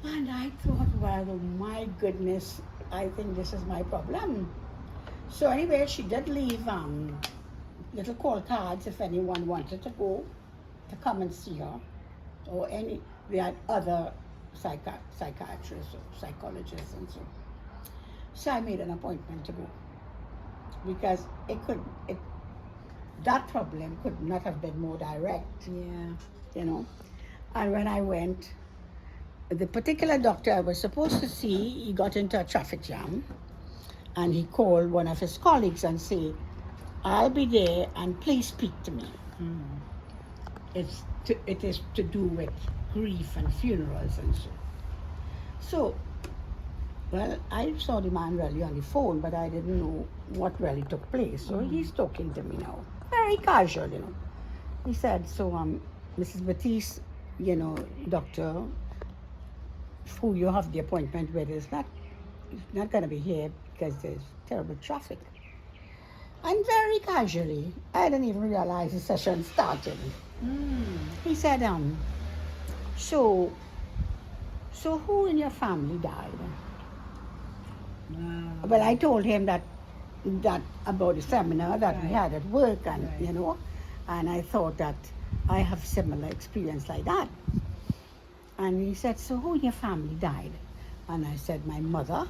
And I thought, well, my goodness, I think this is my problem. So anyway, she did leave little call cards if anyone wanted to go to come and see her, or we had other psychiatrists or psychologists and so. So I made an appointment to go, because that problem could not have been more direct. Yeah. And when I went, the particular doctor I was supposed to see, he got into a traffic jam, and he called one of his colleagues and said, I'll be there and please speak to me. It is to do with grief and funerals and so. So, well, I saw the man really on the phone, but I didn't know what really took place. So he's talking to me now, very casual, He said, so Mrs. Batiste, doctor, who you have the appointment with, is not going to be here because there's terrible traffic. And very casually, I didn't even realize the session started. He said, so who in your family died? Wow. Well, I told him that about the seminar that we had at work, and and I thought that I have similar experience like that. And he said, so who in your family died? And I said, my mother,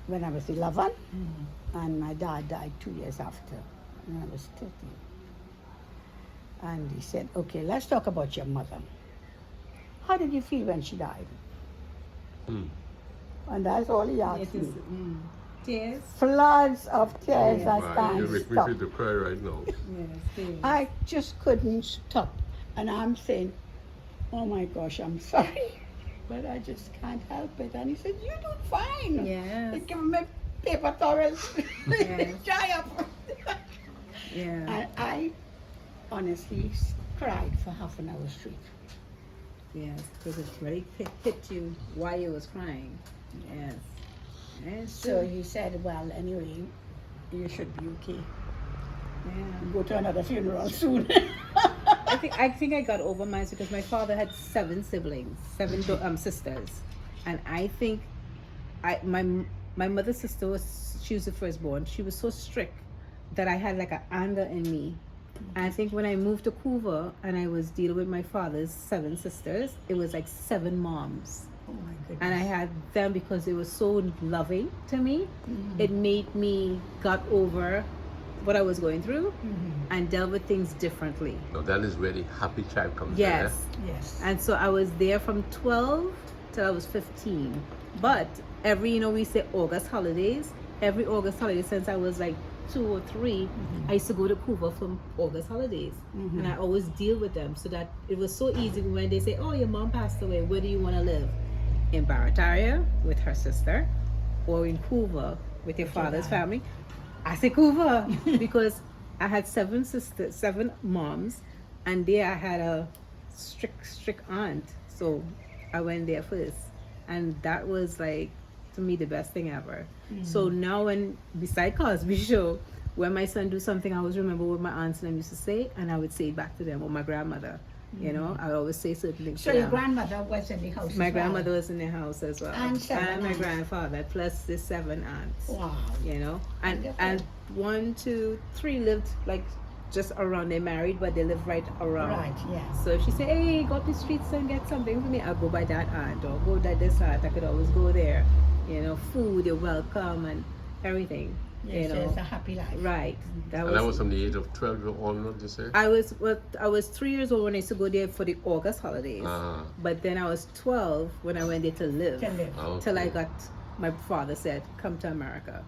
when I was 11, and my dad died 2 years after, when I was 13. And he said, okay, let's talk about your mother. How did you feel when she died? And that's all he asked me. Tears. Floods of tears. Yeah. I Right, can't you make me stop. feel to cry right now. Yes, tears. I just couldn't stop. And I'm saying, oh my gosh, I'm sorry. But I just can't help it. And he said, you do fine. Yes. He gave me paper towels. Yes. Dry up. Yeah. And I honestly cried for half an hour straight. Yes, because it really hit you while you was crying. Yes. Yes. So he said, well, anyway, you should be okay. Yeah. Go to another funeral soon. I think I got over mine because my father had 7 siblings, 7 sisters, and I think my mother's sister she was the firstborn. She was so strict that I had like an anger in me. And I think when I moved to Cuba and I was dealing with my father's 7 sisters, it was like 7 moms. Oh my goodness. And I had them because they were so loving to me. It made me got over what I was going through and dealt with things differently. Now that is where the happy child comes Yes. Yes. And so I was there from 12 till I was 15. But every, we say August holidays, every August holiday since I was like 2 or 3, I used to go to Cuba for August holidays. And I always deal with them so that it was so easy when they say, oh, your mom passed away, where do you want to live? In Barataria with her sister, or in Cuba with your father's family. I say Cuba because I had 7 sisters, 7 moms, and there I had a strict aunt. So I went there first, and that was like, to me, the best thing ever. So now when, beside Cosby Show, when my son do something, I always remember what my aunts and them used to say, and I would say it back to them, or my grandmother. I would always say certain things So to your them. grandmother was in the house My as well? grandmother was in the house as well. And 7 my aunts. grandfather, plus the 7 aunts. Wow. And Wonderful. 1, 2, 3 lived like just around. They married, but they lived right around. Right, yes. So if she said, hey, go up the streets and get something for me, I'll go by that aunt or go by this aunt. I could always go there. Food, you're welcome and everything. Yes, it's a happy life. Right. And that was from the age of 12 onward, you say? I was 3 years old when I used to go there for the August holidays. But then I was 12 when I went there to live. Till I got, my father said, come to America.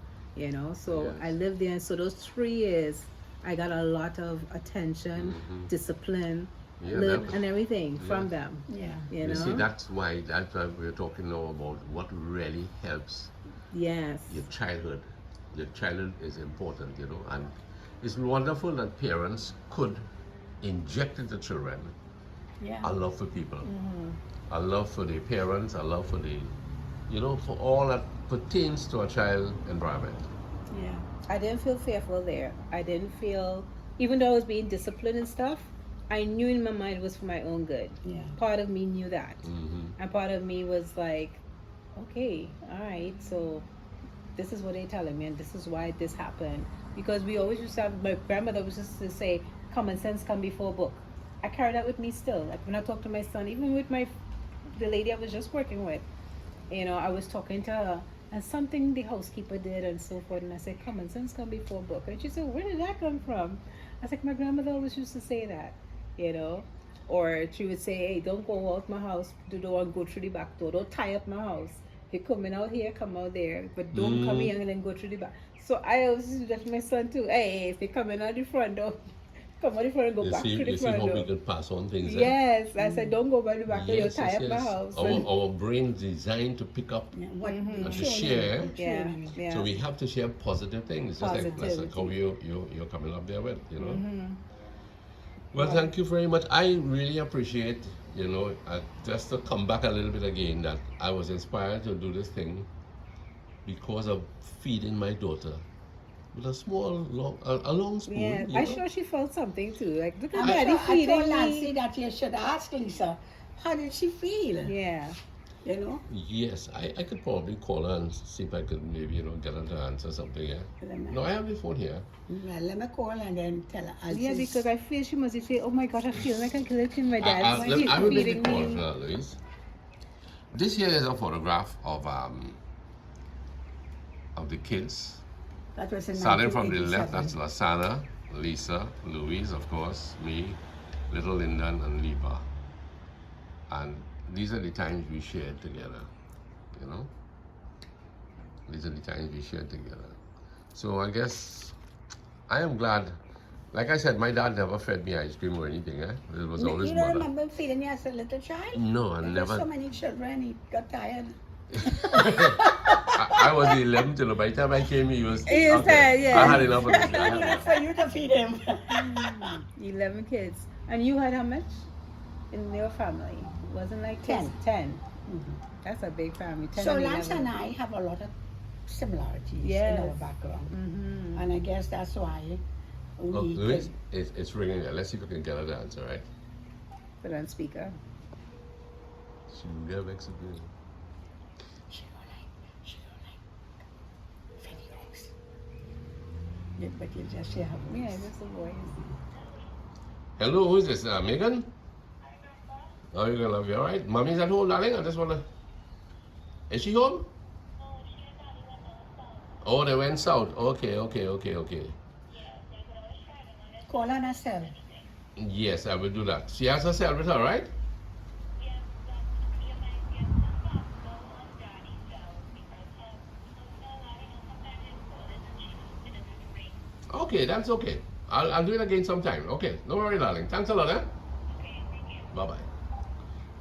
So Yes. I lived there. So those 3 years, I got a lot of attention, discipline, and everything from them. Yeah. You see, that's why we're talking now about what really helps Yes. your childhood. Your childhood is important, and it's wonderful that parents could inject into children Yeah. a love for people, a love for the parents, a love for the, for all that pertains to a child environment. Yeah. I didn't feel fearful there. I didn't feel, even though I was being disciplined and stuff, I knew in my mind it was for my own good. Yeah. Part of me knew that. Mm-hmm. And part of me was like, okay, all right, so this is what they're telling me and this is why this happened. Because we always used to have, my grandmother was just to say, common sense come before a book. I carry that with me still. Like when I talk to my son, even with the lady I was just working with, I was talking to her and something the housekeeper did and so forth. And I said, common sense come before a book. And she said, where did that come from? I was like, my grandmother always used to say that, Or she would say, hey, don't go out my house, the door and go through the back door. Don't tie up my house. You're coming out here, come out there. But don't come here and then go through the back. So I always do that to my son too. Hey, if you're coming out the front door, come out the front and go back to the You see front how we door. could pass on things. Yes, I said, don't go by the back door, you'll Yes, tie yes, up my yes. house. Our brain's designed to pick up What and to share. Yeah, yeah. So we have to share positive things. Just like that's like how Positivity. you're coming up there with, Well, thank you very much. I really appreciate, just to come back a little bit again, that I was inspired to do this thing because of feeding my daughter with a small, a long spoon. Yeah, I'm sure she felt something too. Like, look at I Daddy told feeding Nancy me. that you should ask Lisa, how did she feel? Yeah. Yes, I could probably call her and see if I could maybe, get her to answer something, yeah. No, I have the phone here. Well, let me call and then tell her. I'll Yeah, just- because I feel she must say, oh my God, I feel like I can look in my I dad's will make the feeding call me. now, Louise. This here is a photograph of the kids. That was in Starting from the left, 1987. that's Lasana, Lisa, Louise, of course, me, little Lyndon, and Liba. And these are the times we shared together, These are the times we shared together. So I guess I am glad. Like I said, my dad never fed me ice cream or anything. It was always You don't mother. remember feeding you as a little child? No, I There were never. so many children, he got tired. I was the 11th, you know. By the time I came, he was. He was tired, yeah. I had enough of this. I had Not enough. for you to feed him. 11 kids. And you had how much in your family? Wasn't like 10. 10. That's a big family. 10 So and Lance 11. and I have a lot of similarities in Yes. our background. Mm-hmm. And I guess that's why Oh, we Louis, could, it's ringing there. Let's see if we can get her to answer, right? Put on speaker. Sugar makes it good. she don't like videos. Yeah, but you just hear her voice. Yeah, just a voice. Hello, who is this? Megan? Oh, you're gonna love you, alright? Mommy's at home, darling. I just wanna. Is she home? Oh, they went south. Okay. Call her herself. Yes, I will do that. She has herself with her, right? Okay, that's okay. I'll do it again sometime. Okay, no worry, darling. Thanks a lot, eh? Bye bye.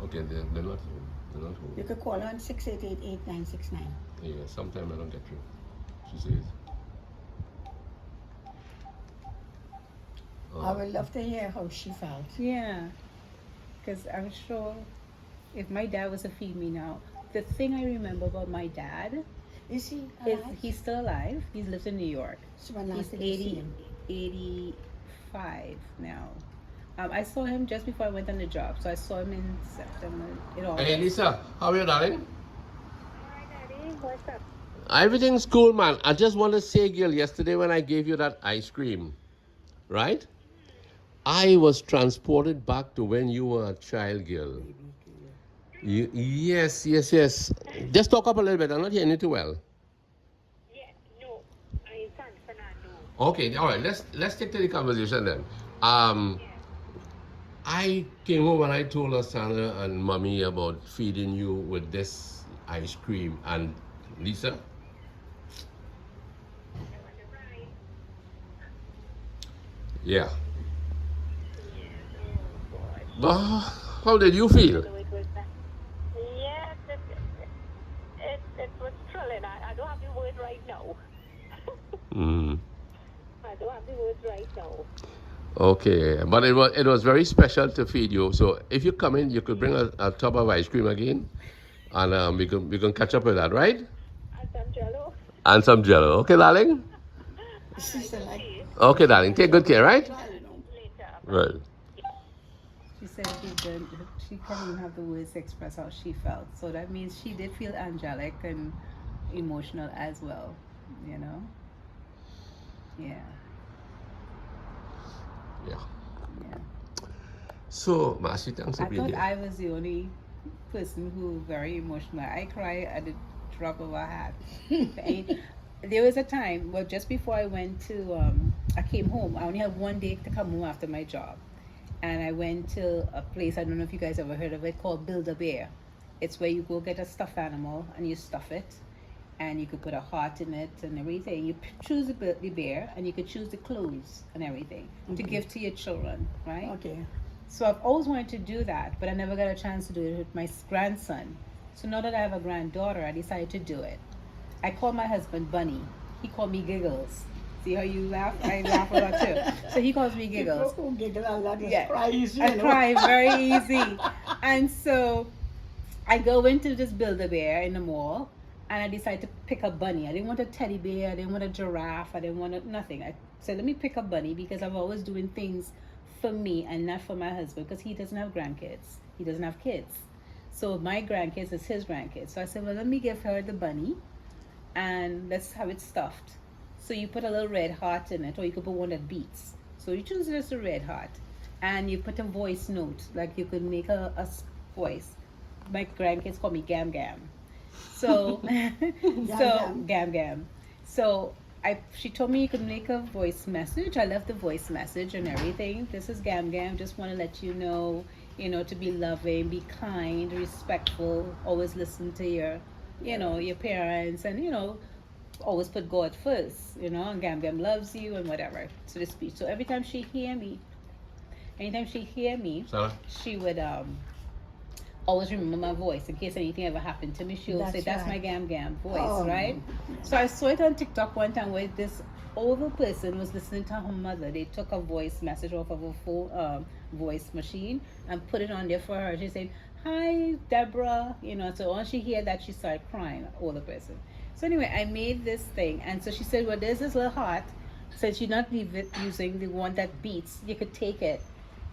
Okay, they're not home. They're not home. You could call her on 688-8969. Yeah, sometime I don't get through. She says. I would love to hear how she felt. Yeah. Because I'm sure if my dad was to feed me now, the thing I remember about my dad Is he is alive? he's still alive. He lives in New York. So when He's last did you see 80, him? 85 now. I saw him just before I went on the job. So I saw him in September. Hey, Lisa, how are you, darling? Hi, Daddy. What's up? Everything's cool, man. I just want to say, girl, yesterday when I gave you that ice cream, right? I was transported back to when you were a child, girl. Yes. Just talk up a little bit. I'm not hearing you too well. Yeah, no. I San Fernando. Okay, all right. Let's stick to the conversation then. I came home and I told Asana and Mommy about feeding you with this ice cream, and Lisa. Yeah. How did you feel? So it was yes, it was thrilling. I don't have the word right now. I don't have the words right now. Okay, but it was very special to feed you. So if you come in, you could bring a tub of ice cream again, and we can catch up with that, right? And some jello. And some jello. Okay, darling. Sister like, Okay, darling. Take good care, right? Later. Right. She said she can't even have the words to express how she felt. So that means she did feel angelic and emotional as well, you know? Yeah. So, Marcie, thanks for I being thought here. I was the only person who very emotional. I cry at the drop of a hat. There was a time, well, just before I went to, I came home. I only had one day to come home after my job. And I went to a place, I don't know if you guys ever heard of it, called Build-A-Bear. It's where you go get a stuffed animal and you stuff it. And you could put a heart in it and everything. You choose the bear and you could choose the clothes and everything to give to your children, right? okay. So I've always wanted to do that, but I never got a chance to do it with my grandson. So now that I have a granddaughter, I decided to do it. I called my husband Bunny. He called me Giggles. See how you laugh? I laugh a lot too. So he calls me Giggles. People who giggle a lot just Yeah. cry easy. I cry very easy. And so I go into this Build-A-Bear in the mall and I decided to pick a bunny. I didn't want a teddy bear, I didn't want a giraffe, I didn't want nothing. I said, let me pick a bunny because I'm always doing things for me and not for my husband because he doesn't have grandkids. He doesn't have kids. So my grandkids is his grandkids. So I said, well, let me give her the bunny and let's have it stuffed. So you put a little red heart in it, or you could put one that beats. So you choose just a red heart and you put a voice note, like you could make a voice. My grandkids call me Gam Gam. So, Gam Gam. So she told me you could make a voice message. I left the voice message and everything. This is Gam Gam. Just want to let you know, to be loving, be kind, respectful, always listen to your, your parents, and always put God first, you know, and Gam Gam loves you and whatever, so to speak. So anytime she hear me, Sarah? she would always remember my voice in case anything ever happened to me. She'll say, "That's right. my Gam Gam voice," Oh. right? So I saw it on TikTok one time where this older person was listening to her mother. They took a voice message off of a full voice machine and put it on there for her. She said, "Hi, Deborah," you know. So once she heard that, she started crying. Older person. So anyway, I made this thing, and so she said, "Well, there's this little heart. Since you're not using the one that beats, you could take it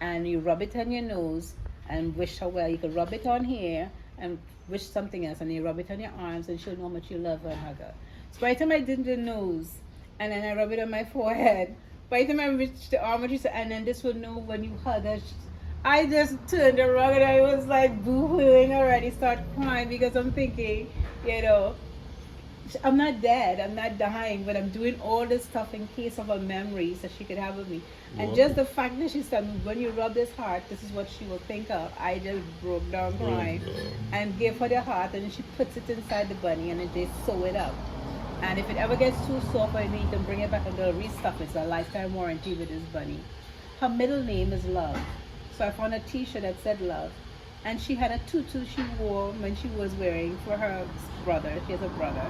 and you rub it on your nose and wish her well. You could rub it on here and wish something else, and you rub it on your arms and she'll know how much you love her and hug her." So by the time I did the nose, and then I rub it on my forehead, by the time I reached the arm, she said, "And then this will know when you hug her." I just turned around and I was like boo-hooing already, start crying because I'm thinking, you know, I'm not dead, I'm not dying, but I'm doing all this stuff in case of a memory so she could have with me. And Wow. just the fact that she said, "When you rub this heart, this is what she will think of," I just broke down crying and gave her the heart, and then she puts it inside the bunny and then they sew it up. And if it ever gets too soft or anything, you can bring it back and they'll restuff it. It's a lifetime warranty with this bunny. Her middle name is Love. So I found a t-shirt that said Love. And she had a tutu she wore when she was wearing for her brother. She has a brother.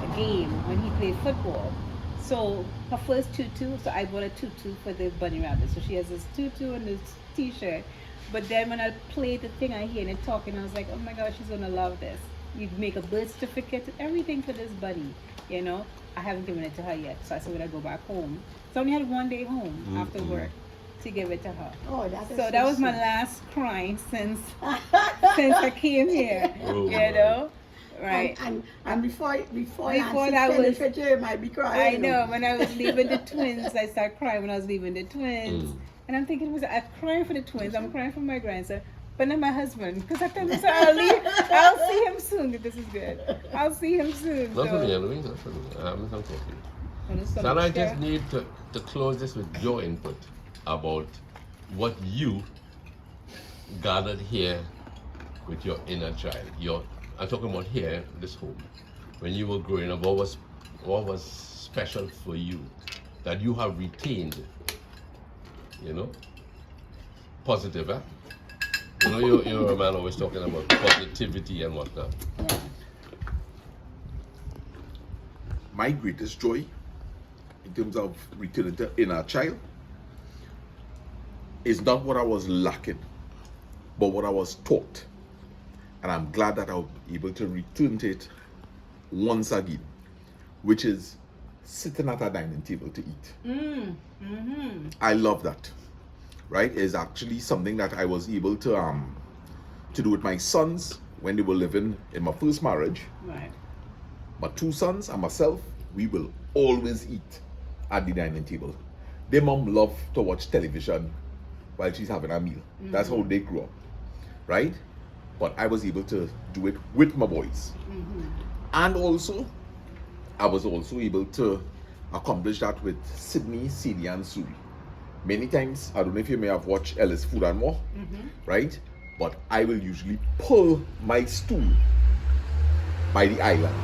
A game when he played football. So her first tutu, so I bought a tutu for the bunny rabbit. So she has this tutu and this t-shirt. But then when I played the thing, I hear it talking, I was like, "Oh my gosh, she's gonna love this." You make a birth certificate, everything for this bunny, you know. I haven't given it to her yet, so I said when I go back home. So I only had one day home after work to give it to her. Oh, that is So that was my sweet. last crying since I came here, Oh, you know. Right. And before Before Nancy that finished was- with you, you might be crying. I know. When I was leaving the twins, I started crying when I was leaving the twins. And I'm thinking, I'm crying for the twins. I'm crying for my grandson. But not my husband. Because I told him, so I'll see him soon. This is good. I'll see him soon. Not for so- me, Louise, not for me. I haven't some coffee. Oh, there's so Sarah, I much just there. need to close this with your input about what you gathered here with your inner child. I'm talking about here, this home. When you were growing up, what was special for you that you have retained? You know? Positive, huh? You know, you're a man always talking about positivity and whatnot. Yeah. My greatest joy in terms of returning to inner child is not what I was lacking, but what I was taught. And I'm glad that I'll be able to return to it once again, which is sitting at a dining table to eat. I love that. Right? It's actually something that I was able to do with my sons when they were living in my first marriage. Right. My two sons and myself, we will always eat at the dining table. Their mom loved to watch television while she's having a meal. That's how they grew up, right? But I was able to do it with my boys. And also, I was also able to accomplish that with Sydney, Celia, and Suri. Many times, I don't know if you may have watched Ellis Food and More, right? But I will usually pull my stool by the island.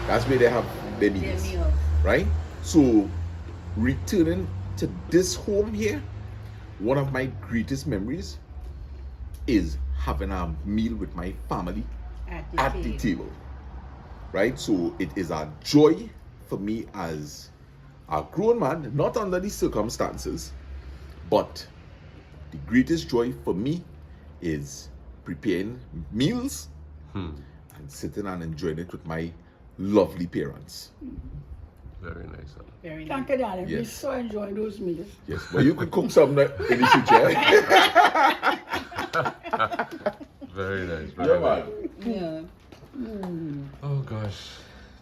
That's where they have their meals, meals. right? So, returning to this home here, one of my greatest memories is having a meal with my family at the table, right? So, it is a joy for me as a grown man, not under these circumstances, but the greatest joy for me is preparing meals and sitting and enjoying it with my lovely parents. Very nice. Huh? Very nice. Thank you, darling. We Yes. so enjoy those meals. Yes, but you could cook some in the future. Very nice. Yeah, Very man. nice. Yeah. Oh gosh,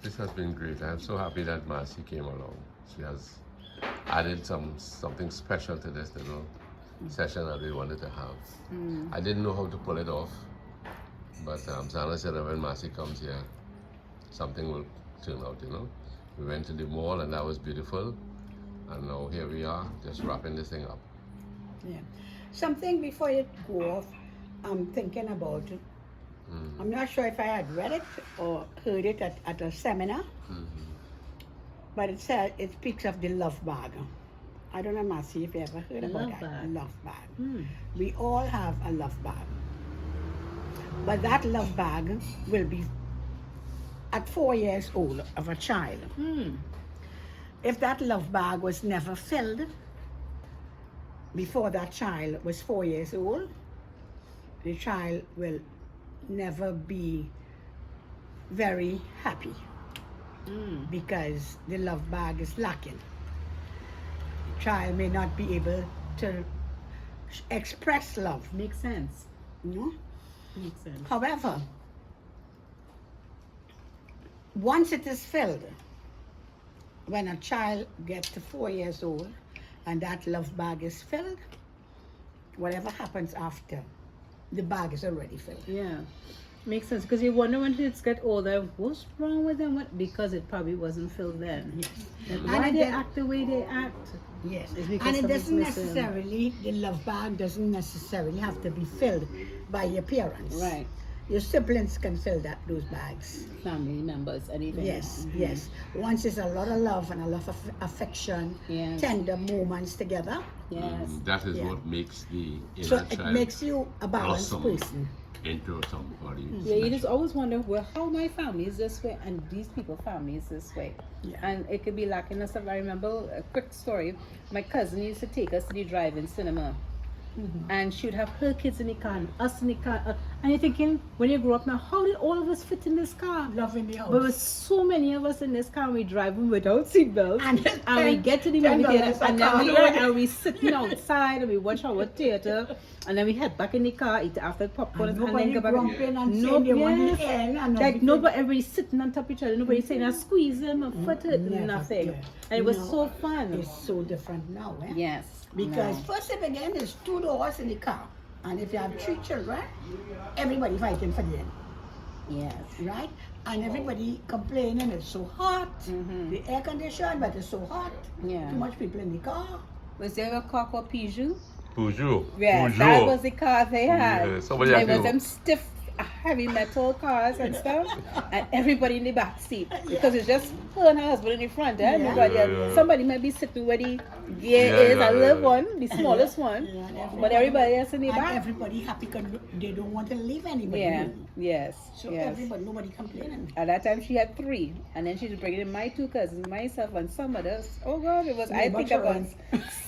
this has been great. I'm so happy that Marcie came along. She has added something special to this little session that we wanted to have. I didn't know how to pull it off, but Sana said that when Marcie comes here, something will turn out, you know. We went to the mall and that was beautiful, and now here we are, just wrapping this thing up. Yeah. Something before you go off, I'm thinking about I'm not sure if I had read it or heard it at a seminar, but it speaks of the love bag. I don't know, Marcie, if you ever heard about Love that. bag. Love bag. We all have a love bag. But that love bag will be at 4 years old of a child. If that love bag was never filled before that child was 4 years old, the child will never be very happy because the love bag is lacking. The child may not be able to express love. Makes sense. You know? Makes sense. However, once it is filled, when a child gets to 4 years old and that love bag is filled, whatever happens after, the bag is already filled. Yeah. Makes sense, because you wonder when kids get older, what's wrong with them? Because it probably wasn't filled then. Yes. Like, And why it they then- act the way they act? Yes. It's because And it something's doesn't missing. necessarily, the love bag doesn't necessarily have to be filled by your parents. Right. Your siblings can fill those bags. Family members, anything. Yes, yes. Once there's a lot of love and a lot of affection, Yes. tender moments together, Yes. That is Yeah. what makes the so inner it child makes you a balanced blossom person. into somebody. Yeah, you just always wonder, well, how my family is this way and these people's family is this way. Yeah. And it could be lacking us. I remember a quick story. My cousin used to take us to the drive-in cinema. And she would have her kids in the car and us in the car. And you're thinking, when you grow up now, how did all of us fit in this car? Love in the house. But with so many of us in this car, we driving without seatbelts, and we get to the movie theater, $10 a and then car. we sitting outside and we watch our theater, and then we head back in the car, eat after popcorn, and then Nobody go back. grumping and No, saying they want yes. the end and Like everything. nobody, everybody sitting on top of each other. Nobody saying, "I squeeze them, I foot it," Never, nothing. yeah. And it was No, so fun. It's so different now, eh? Yes. Because no. first thing again, there's 2 doors in the car. And if you have 3 children, everybody fighting for the end, Yes. right? And everybody complaining it's so hot, the air conditioned, but it's so hot. Yeah. Too much people in the car. Was there a car called Peugeot? Peugeot. Yes, that was the car they had. Yeah, somebody They had was to- them stiff, heavy metal cars and stuff, and everybody in the back seat because it's just her and her husband in the front. Eh? Nobody Yeah, else. yeah. Somebody might be sitting where the gear Yeah, is, yeah, a little yeah. one, the smallest one, Yeah, but everybody else in the And back. everybody happy because they don't want to leave anybody. Yeah. Yes. So Yes. everybody, nobody complaining. At that time, she had 3, and then she was bringing in my 2 cousins, myself, and some others. Oh God, it was, I think, about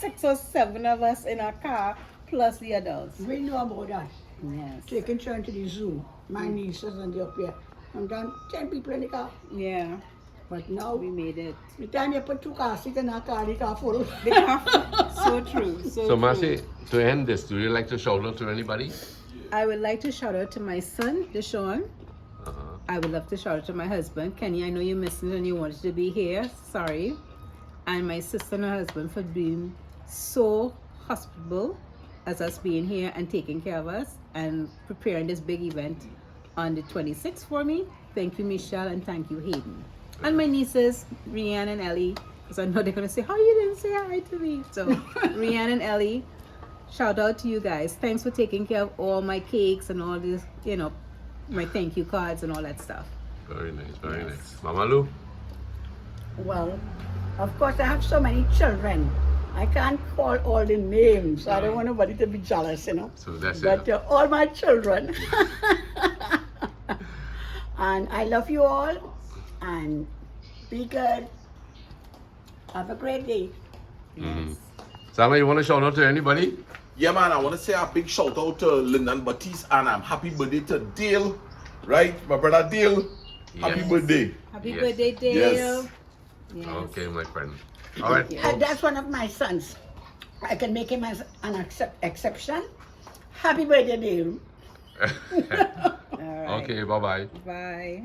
6 or 7 of us in our car, plus the adults. We know about that. Yes. Taking turn to the zoo. My nieces and they up here. And then 10 people in the car. Yeah, But now, we made it. the time you put 2 car seats in our car, the car full. So true. So So, true. Marcie, to end this, do you like to shout out to anybody? I would like to shout out to my son, Deshaun. Uh-huh. I would love to shout out to my husband, Kenny. I know you missed it and you wanted to be here. Sorry. And my sister and her husband for being so hospitable as us being here and taking care of us and preparing this big event on the 26th for me. Thank you, Michelle, and thank you, Hayden. And my nieces, Rianne and Ellie, because I know they're going to say, how you didn't say hi to me? So, Rianne and Ellie, shout out to you guys. Thanks for taking care of all my cakes and all this, you know, my thank you cards and all that stuff. Very nice, very nice. Mama Lou? Well, of course, I have so many children. I can't call all the names. I don't want nobody to be jealous, you know. So that's But it. all my children. And I love you all. And be good. Have a great day. Sama, you want to shout out to anybody? Yeah, man, I want to say a big shout out to Lyndon Batiste and happy birthday to Dale, right? My brother Dale. Happy Yes. birthday. Happy Yes. birthday, Dale. Yes. Yes. Okay, my friend. All right. And that's one of my sons. I can make him as an exception. Happy birthday, Dale. All right. Okay, bye-bye. Bye.